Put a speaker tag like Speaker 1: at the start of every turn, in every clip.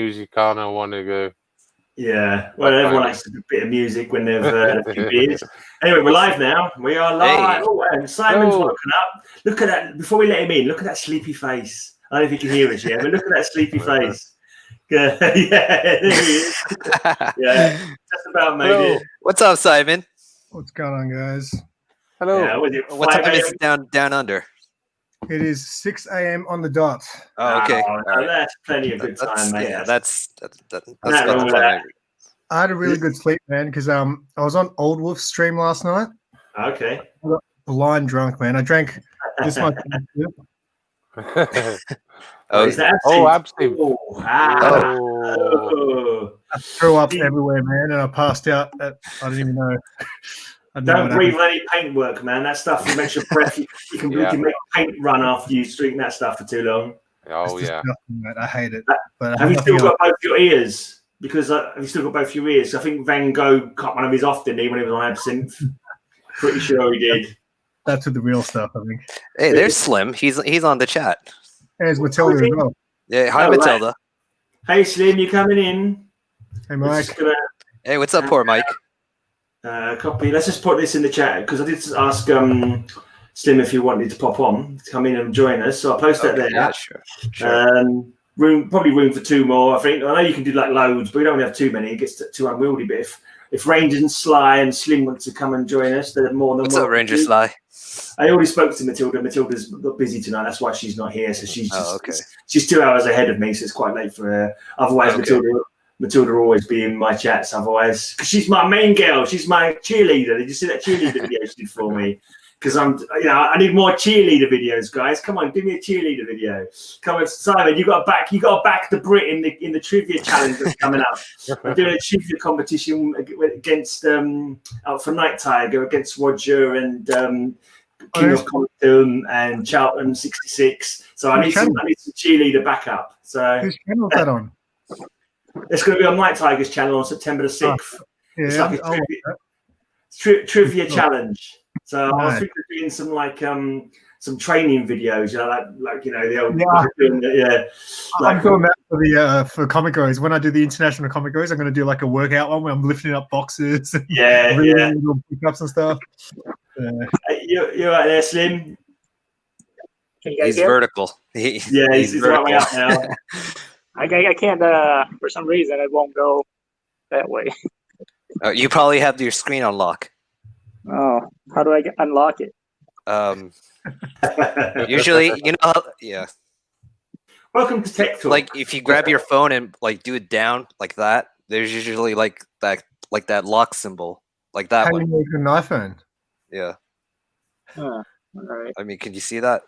Speaker 1: music on. I want to go.
Speaker 2: Yeah, well, everyone likes a bit of music when they've had a few beers. Anyway, we're live now. We are live.
Speaker 3: Hey.
Speaker 2: Oh, and Simon's woken up. Look at that. Before we let him in, look at that sleepy face. I don't know if you can hear us yet, but look at that sleepy face. Yeah, there he is. Yeah, just about made it.
Speaker 3: What's up, Simon?
Speaker 4: What's going on, guys?
Speaker 1: Hello.
Speaker 2: Yeah,
Speaker 3: What time is it down under?
Speaker 4: It is 6 a.m. on the dot.
Speaker 3: Oh, okay.
Speaker 2: Oh, no,
Speaker 3: All right.
Speaker 2: that's plenty of good time, mate.
Speaker 3: Yeah, that's about
Speaker 2: wrong
Speaker 3: the
Speaker 2: with
Speaker 3: time.
Speaker 4: I had a really good sleep, man, because I was on Old Wolf's stream last night.
Speaker 2: Okay.
Speaker 4: I got blind drunk, man. I drank this much.
Speaker 2: Is that
Speaker 1: absinthe.
Speaker 2: Oh, wow.
Speaker 4: I threw up everywhere, man, and I passed out. I don't even know.
Speaker 2: Don't breathe any paintwork, man. That stuff makes your breath. You can make paint run after you drink that stuff for too long.
Speaker 1: Oh, yeah.
Speaker 4: I hate it. But
Speaker 2: have you still got both your ears? Because have you still got both your ears? I think Van Gogh cut one of his off, didn't he, when he was on absinthe? Pretty sure he did.
Speaker 4: That's with the real stuff, I think.
Speaker 3: Hey, there's Slim. He's on the chat.
Speaker 4: There's Matilda as well.
Speaker 3: Yeah, hi, Matilda.
Speaker 2: Hey, Slim, you coming in?
Speaker 4: Hey, Mike.
Speaker 3: Hey, what's up, poor Mike?
Speaker 2: Copy. Let's just put this in the chat because I did ask Slim if he wanted to pop on, to come in and join us. So I'll post that there.
Speaker 3: Yeah, sure.
Speaker 2: Probably room for two more. I think I know you can do like loads, but we don't have too many. It gets too unwieldy. But if Ranger and Sly and Slim want to come and join us, they're more than
Speaker 3: welcome. What's up, Ranger Sly?
Speaker 2: I already spoke to Matilda. Matilda's busy tonight. That's why she's not here. So she's she's 2 hours ahead of me, so it's quite late for her. Otherwise, Matilda will always be in my chats. Otherwise, because she's my main girl. She's my cheerleader. Did you see that cheerleader video she did for me? Because I need more cheerleader videos, guys. Come on, give me a cheerleader video. Come on, Simon, you got to back the Brit in the trivia challenge that's coming up. I'm doing a trivia competition against for Night Tiger against Roger and King of Compton and Charlton 66. So I need some cheerleader backup. So
Speaker 4: whose channel is that on?
Speaker 2: It's going to be on Night Tiger's channel on September the 6th. It's like a trivia challenge. So I was thinking of doing some training videos, the old
Speaker 4: I'm doing that for Comic Goes. When I do the international Comic Goes, I'm going to do like a workout one where I'm lifting up boxes, little pickups and stuff.
Speaker 2: You're right there, Slim.
Speaker 3: He's vertical.
Speaker 2: He's right way up now.
Speaker 5: I can't. For some reason, it won't go that way.
Speaker 3: You probably have your screen on lock.
Speaker 5: Oh, how do I unlock it?
Speaker 3: Usually,
Speaker 2: Welcome to Tech Talk.
Speaker 3: Like if you grab your phone and like do it down like that, there's usually like that lock symbol, like that one.
Speaker 4: How do you make an iPhone?
Speaker 3: Yeah.
Speaker 5: All right.
Speaker 3: I mean, can you see that?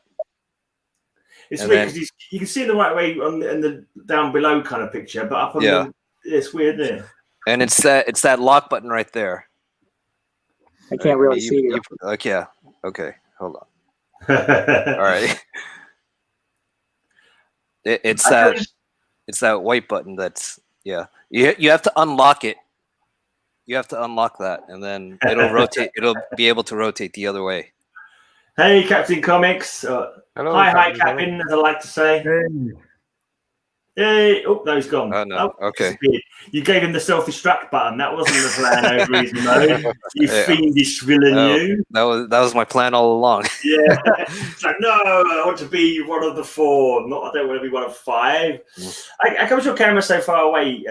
Speaker 2: It's weird because you can see it the right way on the down below kind of picture, but up on it's weird there.
Speaker 3: And it's that lock button right there.
Speaker 5: I can't really see you.
Speaker 3: Okay. Hold on. All right. It's that white button. That's You have to unlock it. You have to unlock that, and then it'll rotate. It'll be able to rotate the other way.
Speaker 2: Hey, Captain Comics.
Speaker 1: Hello,
Speaker 2: hi, Captain, as I like to say. Hey. Oh, no, he's gone.
Speaker 3: Oh, no. Okay.
Speaker 2: You gave him the self-destruct button. That wasn't the plan, OverEasy Mode. You fiendish villain, you.
Speaker 3: That was my plan all along.
Speaker 2: Yeah. It's like, no, I want to be one of the four. I don't want to be one of five. How comes your camera so far away,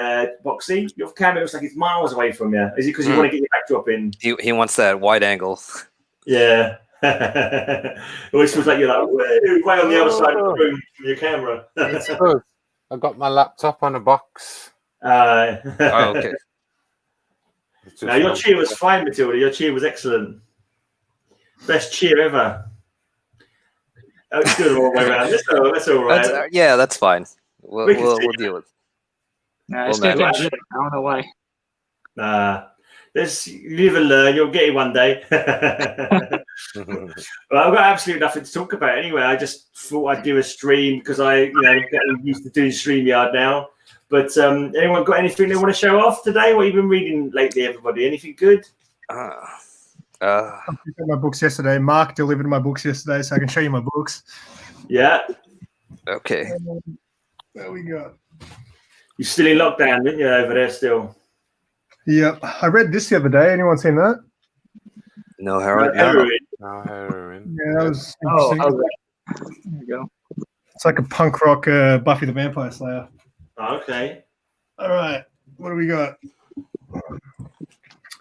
Speaker 2: Boxy? Your camera looks like it's miles away from you. Is it because you want to get your backdrop in?
Speaker 3: He wants that wide angle.
Speaker 2: Yeah. It always feels like you're like way on the other side of the room from your camera.
Speaker 1: I got my laptop on a box.
Speaker 3: Okay.
Speaker 2: Now, your cheer was fine, Matilda. Your cheer was excellent. Best cheer ever. Oh, it's good all the way around. That's all right.
Speaker 3: That's fine. We'll deal with it.
Speaker 5: Nah, it's I don't know why.
Speaker 2: Nah. Let's live and learn. You'll get it one day. Well, I've got absolutely nothing to talk about anyway. I just thought I'd do a stream because I'm getting used to doing StreamYard now. But anyone got anything they want to show off today? What have you been reading lately, everybody? Anything good?
Speaker 4: I picked up my books yesterday. Mark delivered my books yesterday, so I can show you my books.
Speaker 2: Yeah.
Speaker 3: Okay.
Speaker 4: There we go.
Speaker 2: You're still in lockdown, didn't you, over there still?
Speaker 4: Yep. I read this the other day. Anyone seen that?
Speaker 3: No heroin.
Speaker 1: No heroin.
Speaker 4: Yeah, that was
Speaker 5: Oh,
Speaker 4: interesting.
Speaker 5: there you go.
Speaker 4: It's like a punk rock Buffy the Vampire Slayer.
Speaker 2: Oh, okay.
Speaker 4: All right. What do we got?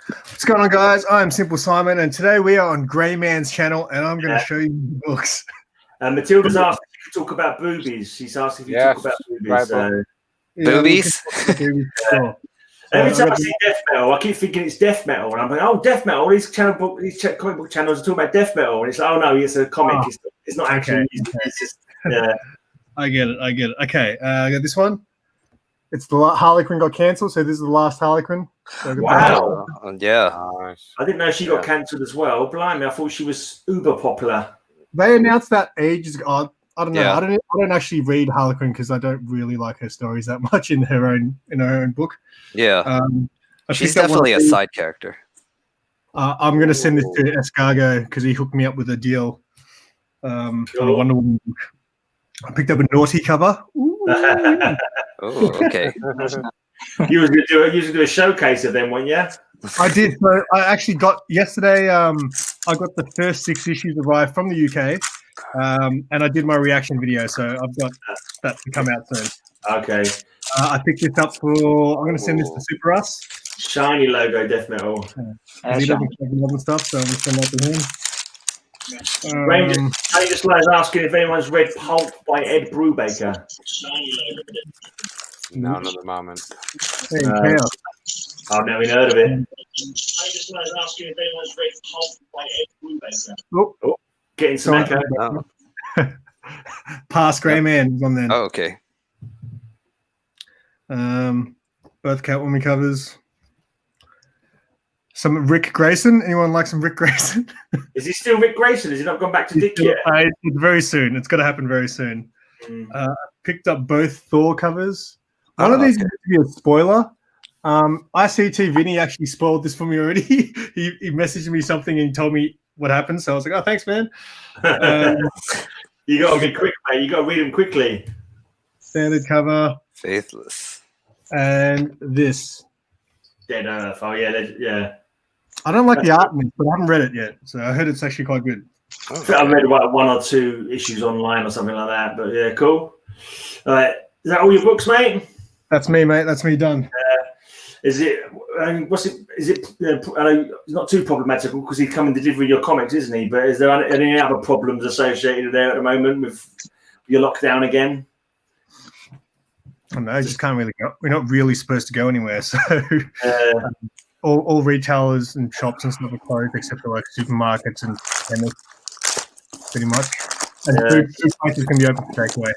Speaker 4: What's going on, guys? I'm Simple Simon, and today we are on Grey Man's channel, and I'm going to show you the books.
Speaker 2: Matilda's asked if you talk about boobies. She's asked if you talk about boobies.
Speaker 1: Right,
Speaker 2: So.
Speaker 3: Boobies?
Speaker 2: Sure. Every time I see death metal, I keep thinking it's death metal, and I'm like, "Oh, death metal! These comic book channels are talking about death metal," and it's like, "Oh no, it's a comic. It's not actually. It's just yeah."
Speaker 4: I get it. Okay, I got this one. It's the Harley Quinn got cancelled, so this is the last Harley Quinn. So
Speaker 2: wow.
Speaker 3: Yeah.
Speaker 1: Nice.
Speaker 2: I didn't know she got cancelled as well. Blimey, I thought she was uber popular.
Speaker 4: They announced that ages ago. I don't know.
Speaker 3: Yeah.
Speaker 4: I don't actually read Harley Quinn because I don't really like her stories that much in her own book.
Speaker 3: Yeah.
Speaker 4: I
Speaker 3: She's
Speaker 4: picked up
Speaker 3: definitely a side character.
Speaker 4: I'm going to send this to Escargo because he hooked me up with a deal on a Wonder Woman book. I picked up a naughty cover.
Speaker 3: Oh, okay.
Speaker 2: You was going to do a showcase of them, weren't you?
Speaker 4: I did. So I actually got yesterday. I got the first 6 issues arrived from the UK, and I did my reaction video. So I've got that to come out soon.
Speaker 2: Okay.
Speaker 4: I picked this up for. I'm going to send this to Super Us.
Speaker 2: Shiny logo, death metal.
Speaker 4: He doesn't care for modern stuff, so I'm going to send that to him.
Speaker 2: Ranger just was asking if anyone's read Pulp by Ed Brubaker.
Speaker 1: None at the moment.
Speaker 2: I've never heard of it. Just was asking if anyone's read Pulp by Ed Brubaker. Oh, getting some echo.
Speaker 3: Oh.
Speaker 4: Past Grey Man was on there.
Speaker 3: Oh, okay.
Speaker 4: Both Catwoman covers. Some Rick Grayson. Anyone like some Rick Grayson?
Speaker 2: Is he still Rick Grayson? Has he not gone back to Dick yet?
Speaker 4: Very soon. It's going to happen very soon. Picked up both Thor covers. One of these is going to be a spoiler. ICT Vinny actually spoiled this for me already. he messaged me something and he told me what happened. So I was like, oh, thanks, man.
Speaker 2: You got to be quick, mate. You got to read them quickly.
Speaker 4: Standard cover.
Speaker 3: Faithless.
Speaker 4: And this.
Speaker 2: Dead Earth. Oh, yeah.
Speaker 4: I don't like the art in it, but I haven't read it yet. So I heard it's actually quite good.
Speaker 2: Okay. I've read about 1 or 2 issues online or something like that. But yeah, cool. All right. Is that all your books, mate?
Speaker 4: That's me, mate. That's me done.
Speaker 2: Is it? Is it? I know it's not too problematical because he's coming to deliver your comics, isn't he? But is there any other problems associated there at the moment with your lockdown again?
Speaker 4: I don't know. I just can't really go. We're not really supposed to go anywhere, so all retailers and shops and stuff are closed except for like supermarkets and pretty much. And food places can be open for takeaway.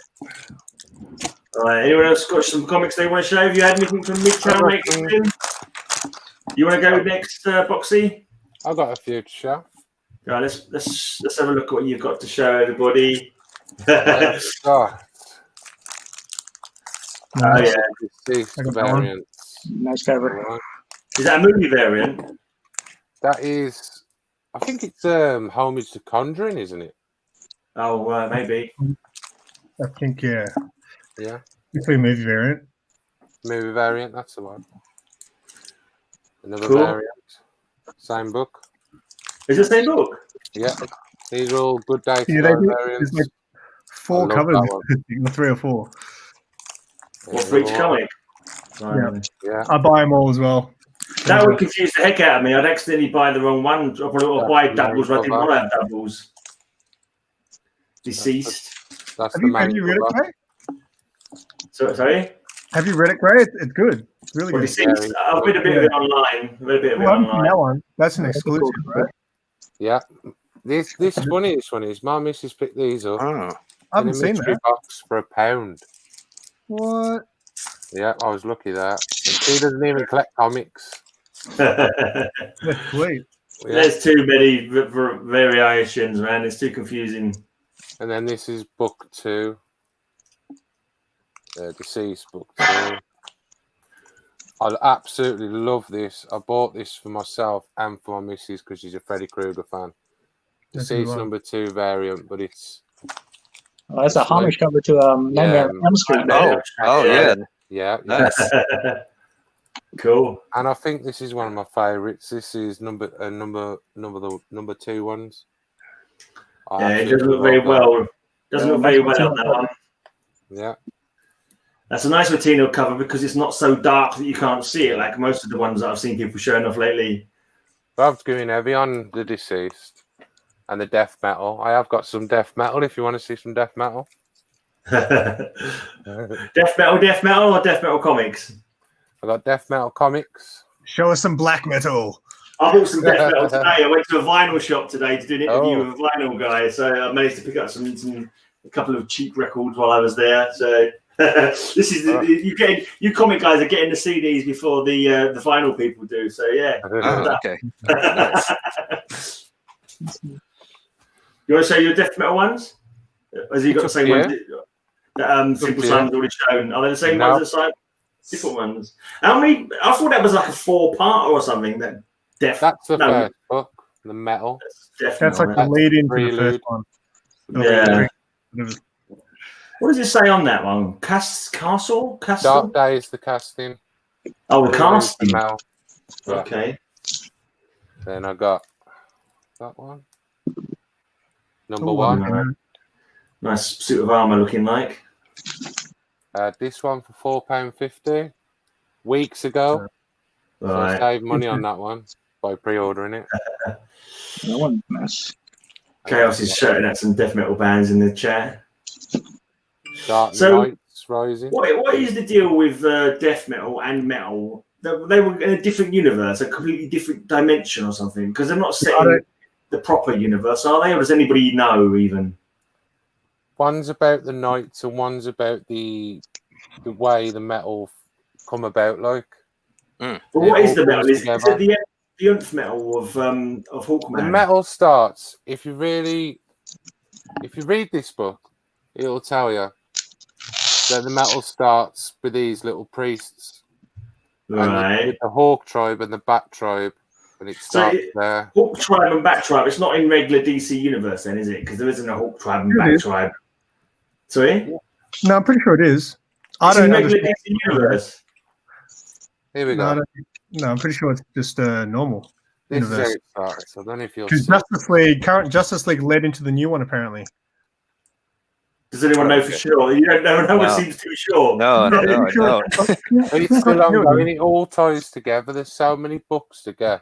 Speaker 2: All right. Anyone else got some comics they want to show? Have you had anything from Midtown next? You want to go next, Boxy?
Speaker 1: I've got a few to show.
Speaker 2: All right, let's have a look at what you've got to show everybody. Oh yeah,
Speaker 1: variants.
Speaker 5: Nice cover.
Speaker 2: Is that a movie variant?
Speaker 1: That is, I think it's homage to Conjuring, isn't it?
Speaker 2: Oh, maybe.
Speaker 4: I think yeah. It's a movie variant.
Speaker 1: Movie variant, that's the one. Another
Speaker 2: cool.
Speaker 1: variant. Same book.
Speaker 2: Is it the same book?
Speaker 1: Yeah. These are all good day
Speaker 4: There's
Speaker 1: variants.
Speaker 4: like 4 covers, 3 or 4.
Speaker 2: What for each comic?
Speaker 4: Yeah. I buy them all as well.
Speaker 2: That would confuse the heck out of me. I'd accidentally buy the wrong one or buy doubles where I didn't want to have doubles. Deceased.
Speaker 1: That's
Speaker 4: have you read it, Gray?
Speaker 2: Sorry?
Speaker 4: Have you read it, Gray? It's good. It's really good.
Speaker 2: Deceased. I've read a bit of it online.
Speaker 4: That one. That's an exclusive, right?
Speaker 1: Yeah. This funny. This one is. My missus picked these up.
Speaker 3: Oh.
Speaker 4: I haven't seen that.
Speaker 1: Box for £1.
Speaker 4: What?
Speaker 1: Yeah, I was lucky there. And she doesn't even collect comics.
Speaker 4: That's sweet.
Speaker 1: Yeah.
Speaker 2: There's too many variations, man. It's too confusing.
Speaker 1: And then this is book 2. Deceased book 2. I absolutely love this. I bought this for myself and for my missus because she's a Freddy Krueger fan. Deceased number 2 variant, but it's...
Speaker 5: Oh, that's a homage cover to Nightmare on Elm Street.
Speaker 3: Oh, yeah.
Speaker 1: Yeah,
Speaker 3: Nice.
Speaker 2: Cool.
Speaker 1: And I think this is one of my favourites. This is number 2 ones.
Speaker 2: Yeah, it doesn't look very well. Doesn't look very well on that one.
Speaker 1: Yeah.
Speaker 2: That's a nice Latino cover because it's not so dark that you can't see it like most of the ones that I've seen people showing off lately.
Speaker 1: Bob's going heavy on the deceased and the death metal. I have got some death metal if you want to see some death metal.
Speaker 2: Death metal, or death metal comics?
Speaker 1: I got death metal comics.
Speaker 4: Show us some black metal.
Speaker 2: I bought some death metal today. I went to a vinyl shop today to do an interview with a vinyl guy, so I managed to pick up a couple of cheap records while I was there. So this is you comic guys are getting the CDs before the vinyl people do. So yeah.
Speaker 3: Okay.
Speaker 2: You want to show your death metal ones? Has he got the same ones that Simple Simon's already shown? Are they the same ones as Simon? Different ones. How many? I thought that was like a 4-part or something. That's
Speaker 1: the first book, the metal.
Speaker 4: That's like the lead into the first one.
Speaker 2: Yeah. What does it say on that one? Castle?
Speaker 1: Dark Days, the casting.
Speaker 2: Oh, the casting.
Speaker 1: Yeah.
Speaker 2: Okay.
Speaker 1: Then I got that one. Number 1.
Speaker 2: Nice suit of armor looking like.
Speaker 1: This one for £4.50 weeks ago. So I saved money on that one by pre-ordering it.
Speaker 5: That one's nice.
Speaker 2: Chaos is shouting at some death metal bands in the chat.
Speaker 1: Dark Knights Rising.
Speaker 2: What is the deal with death metal and metal? They were in a different universe, a completely different dimension or something, because they're not set in the proper universe, are they? Or does anybody know even?
Speaker 1: One's about the knights and one's about the way the metal come about, like.
Speaker 2: But what is the metal? Is it the nth metal of Hawkman?
Speaker 1: The metal starts if you read this book, it'll tell you that the metal starts with these little priests,
Speaker 2: right?
Speaker 1: With the Hawk tribe and the Bat tribe, and it starts there.
Speaker 2: Hawk tribe and Bat tribe. It's not in regular DC universe, then, is it? Because there isn't a Hawk tribe and Bat tribe. Sorry?
Speaker 4: No, I'm pretty sure it is. I don't know.
Speaker 2: Regular DC universe.
Speaker 1: Here we go.
Speaker 4: No, I'm pretty sure it's just normal.
Speaker 1: This
Speaker 4: universe.
Speaker 1: is how it starts. I don't know if you'll
Speaker 4: Because current Justice League led into the new one, apparently.
Speaker 2: Does anyone know for sure? You don't know. No one seems too sure.
Speaker 3: No, I don't.
Speaker 1: It's still ongoing. It all ties together. There's so many books to get.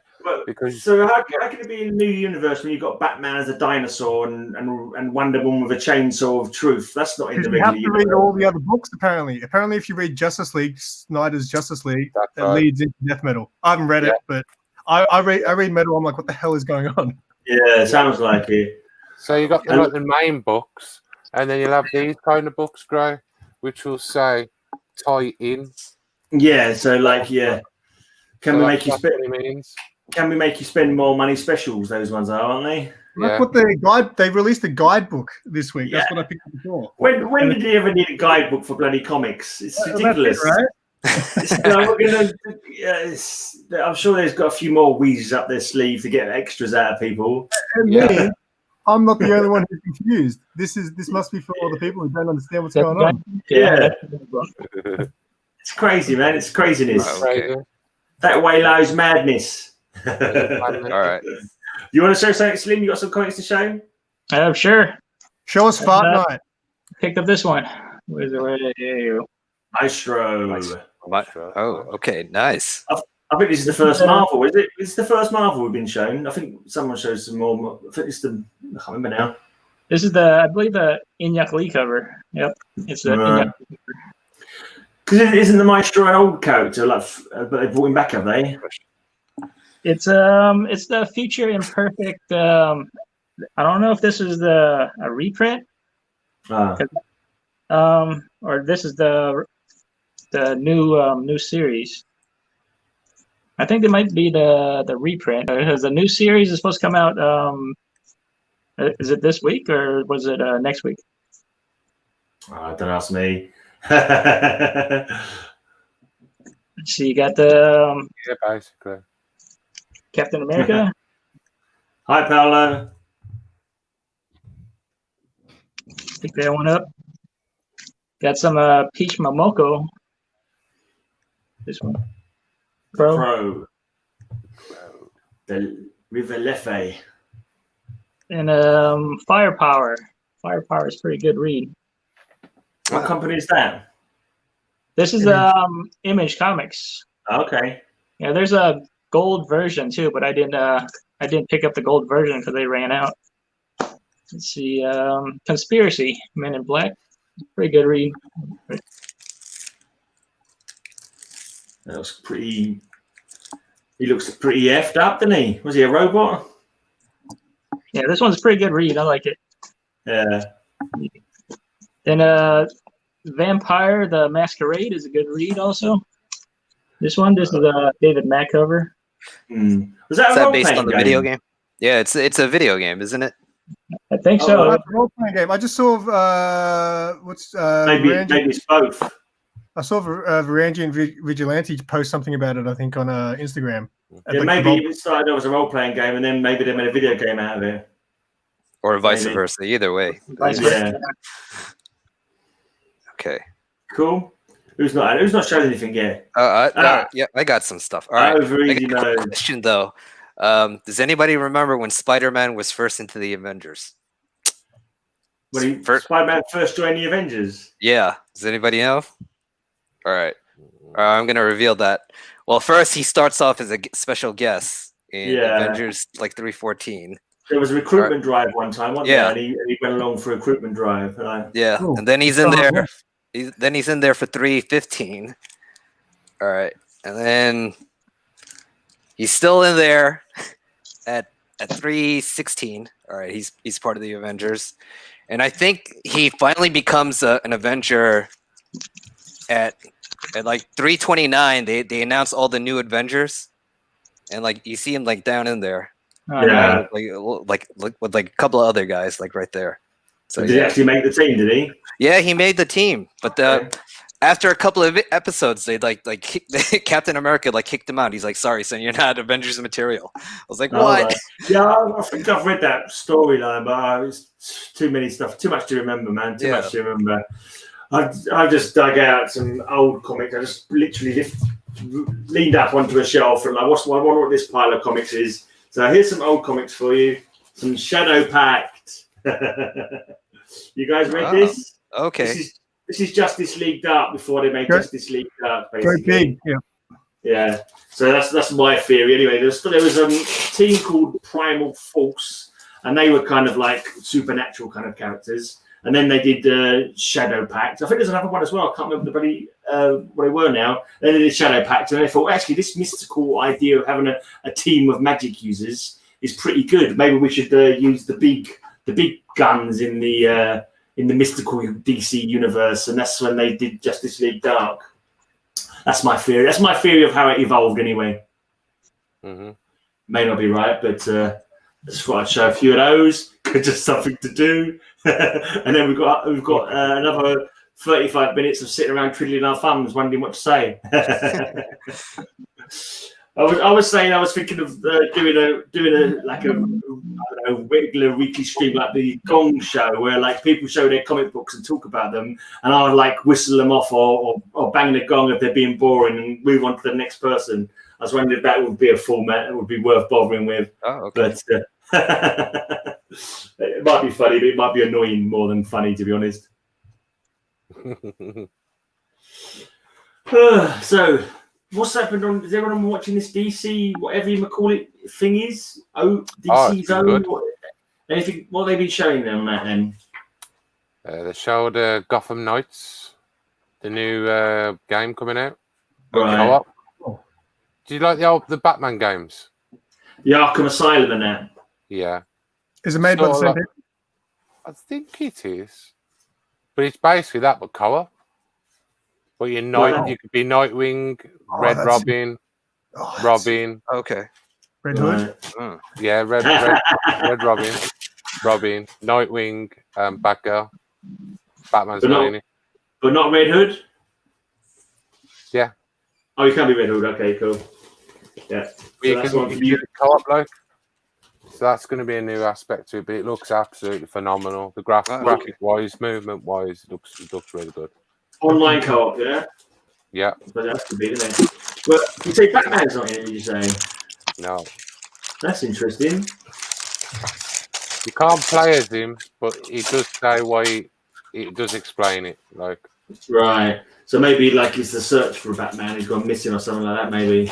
Speaker 2: So how can it be in a new universe when you've got Batman as a dinosaur and Wonder Woman with a chainsaw of truth? That's not in the regular universe.
Speaker 4: You have to read all the other books, apparently. Apparently, if you read Justice League, Snyder's Justice League, that leads into death metal. I haven't read it, but I read metal. I'm like, what the hell is going on?
Speaker 2: Yeah, it sounds like it.
Speaker 1: So you got the main books, and then you'll have these kind of books, Gray, which will say tie in.
Speaker 2: Yeah, so can we make you spend? Can we make you spend more money? Specials, those ones are, aren't they?
Speaker 4: That's what they released a guidebook this week. That's what I picked up before.
Speaker 2: When did you ever need a guidebook for bloody comics? It's ridiculous,
Speaker 4: right?
Speaker 2: I'm sure there's got a few more wheezes up their sleeve to get extras out of people.
Speaker 4: Me, I'm not the only one who's confused. This must be for all the people who don't understand what's going on.
Speaker 2: Yeah. It's crazy, man. It's craziness.
Speaker 3: Okay.
Speaker 2: That way lies madness.
Speaker 3: All right.
Speaker 2: You want to show something, Slim? You got some comics to show?
Speaker 5: Sure.
Speaker 4: Show us Fart Night.
Speaker 5: Picked up this one. Where you?
Speaker 2: Maestro.
Speaker 3: Oh, okay, nice.
Speaker 2: I think this is the first Marvel, is it? It's the first Marvel we've been shown. I think someone shows some more. I think it's I can't remember now.
Speaker 5: This is I believe the Inyak Lee cover. Yep, it's the Inyak Lee cover.
Speaker 2: Because isn't the Maestro an old character? But they brought him back, have they?
Speaker 5: It's the Future Imperfect. I don't know if this is a reprint. Or this is the new series. I think it might be the reprint because the new series is supposed to come out. Is it this week or was it next week?
Speaker 2: Don't ask me.
Speaker 5: So you got the
Speaker 1: basically
Speaker 5: Captain America.
Speaker 2: Hi, Paolo.
Speaker 5: Pick that one up. Got some Peach Momoko. This one.
Speaker 2: Crow. The River Lefe.
Speaker 5: And Firepower. Firepower is a pretty good read.
Speaker 2: What company is that?
Speaker 5: This is Image Comics.
Speaker 2: Okay.
Speaker 5: Yeah, there's a gold version too, but I didn't pick up the gold version because they ran out. Let's see, Conspiracy, Men in Black, pretty good read.
Speaker 2: That was pretty. He looks pretty effed up, doesn't he? Was he a robot?
Speaker 5: Yeah, this one's a pretty good read. I like it.
Speaker 2: Yeah.
Speaker 5: Then Vampire the Masquerade is a good read also. This is a David Mack cover.
Speaker 2: Was that
Speaker 3: Is
Speaker 2: a
Speaker 3: that based on the
Speaker 2: game?
Speaker 3: video game? Yeah, it's a video game, isn't it?
Speaker 5: I think so.
Speaker 4: That's a role-playing game. I just saw
Speaker 2: Maybe it's both.
Speaker 4: I saw Varangian Vigilante post something about it, I think, on Instagram.
Speaker 2: Yeah, maybe it started off as a role-playing game, and then maybe they made a video game out of it.
Speaker 3: Or vice versa. Either way.
Speaker 2: Yeah.
Speaker 3: Okay.
Speaker 2: Cool. Who's not showing anything yet?
Speaker 3: Yeah, I got some stuff. All right.
Speaker 2: OverEasy
Speaker 3: I got a
Speaker 2: Mode.
Speaker 3: question though. Does anybody remember when Spider-Man was first into the Avengers?
Speaker 2: When Spider-Man first joined the Avengers?
Speaker 3: Yeah. Does anybody know? All right. I'm going to reveal that. Well, first, he starts off as a special guest in Avengers 314.
Speaker 2: There was a recruitment drive one time, wasn't there? And he went along for a recruitment drive.
Speaker 3: Yeah.
Speaker 4: Ooh.
Speaker 3: And then he's in there. Then he's in there for 315. All right. And then he's still in there at 316. All right. He's part of the Avengers. And I think he finally becomes an Avenger at 329. They announce all the new Avengers, and you see him down in there, like with a couple of other guys right there. So
Speaker 2: did he actually make the team? Did he?
Speaker 3: Yeah, he made the team, but after a couple of episodes, they Captain America kicked him out. He's like, "Sorry, son, you're not Avengers material." I was like, "What?"
Speaker 2: Right. Yeah, I think I've read that storyline, but it's too much to remember, man. Too much to remember. I just dug out some old comics. I just literally leaned up onto a shelf and I wonder what this pile of comics is. So here's some old comics for you. Some Shadow Pact. You guys read this?
Speaker 3: Okay.
Speaker 2: This is Justice League Dark before they made Justice League Dark, basically.
Speaker 4: Very big, yeah.
Speaker 2: Yeah. So that's my theory. Anyway, there was a team called Primal Force, and they were kind of like supernatural kind of characters. And then they did Shadow Pact. I think there's another one as well. I can't remember what they were now. Then they did Shadow Pact, and they thought, actually, this mystical idea of having a team of magic users is pretty good. Maybe we should use the big guns in the mystical DC universe. And that's when they did Justice League Dark. That's my theory. That's my theory of how it evolved, anyway.
Speaker 1: Mm-hmm.
Speaker 2: May not be right, but I just thought I'd show a few of those. Just something to do. And then we've got another 35 minutes of sitting around twiddling our thumbs, wondering what to say. I was thinking of doing a regular weekly stream like the Gong Show, where people show their comic books and talk about them, and I would whistle them off or bang the gong if they're being boring and move on to the next person. I was wondering if that would be a format that would be worth bothering with.
Speaker 3: Oh, okay.
Speaker 2: But it might be funny, but it might be annoying more than funny, to be honest. So, what's happened on? Is everyone watching this DC, whatever you call it, thing is? DC's own. Anything? What have they been showing them on that then?
Speaker 1: They showed Gotham Knights, the new game coming out.
Speaker 2: Right.
Speaker 1: Co-op. Do you like the Batman games?
Speaker 2: The Arkham Asylum and that.
Speaker 1: Yeah.
Speaker 4: Is it made by the same people?
Speaker 1: I think it is. But it's basically that, but co-op. But you could be Nightwing, Red Robin, Robin.
Speaker 3: Okay.
Speaker 4: Red Hood?
Speaker 1: Yeah, Red Robin, Nightwing, Batgirl. Batman's not in it.
Speaker 2: But not Red Hood?
Speaker 1: Yeah.
Speaker 2: Oh, you can be Red Hood. Okay, cool. Yeah.
Speaker 1: You can co-op, so that's going to be a new aspect to it, but it looks absolutely phenomenal. The graphic-wise, movement-wise, it looks really good.
Speaker 2: Online co-op, yeah?
Speaker 1: Yeah.
Speaker 2: But that's the bit, isn't it? But you say Batman's not in it, you say?
Speaker 1: No.
Speaker 2: That's interesting.
Speaker 1: You can't play as him, but he does say why. It does explain it. Like.
Speaker 2: Right. So maybe like it's the search for Batman who's gone missing or something like that. Maybe.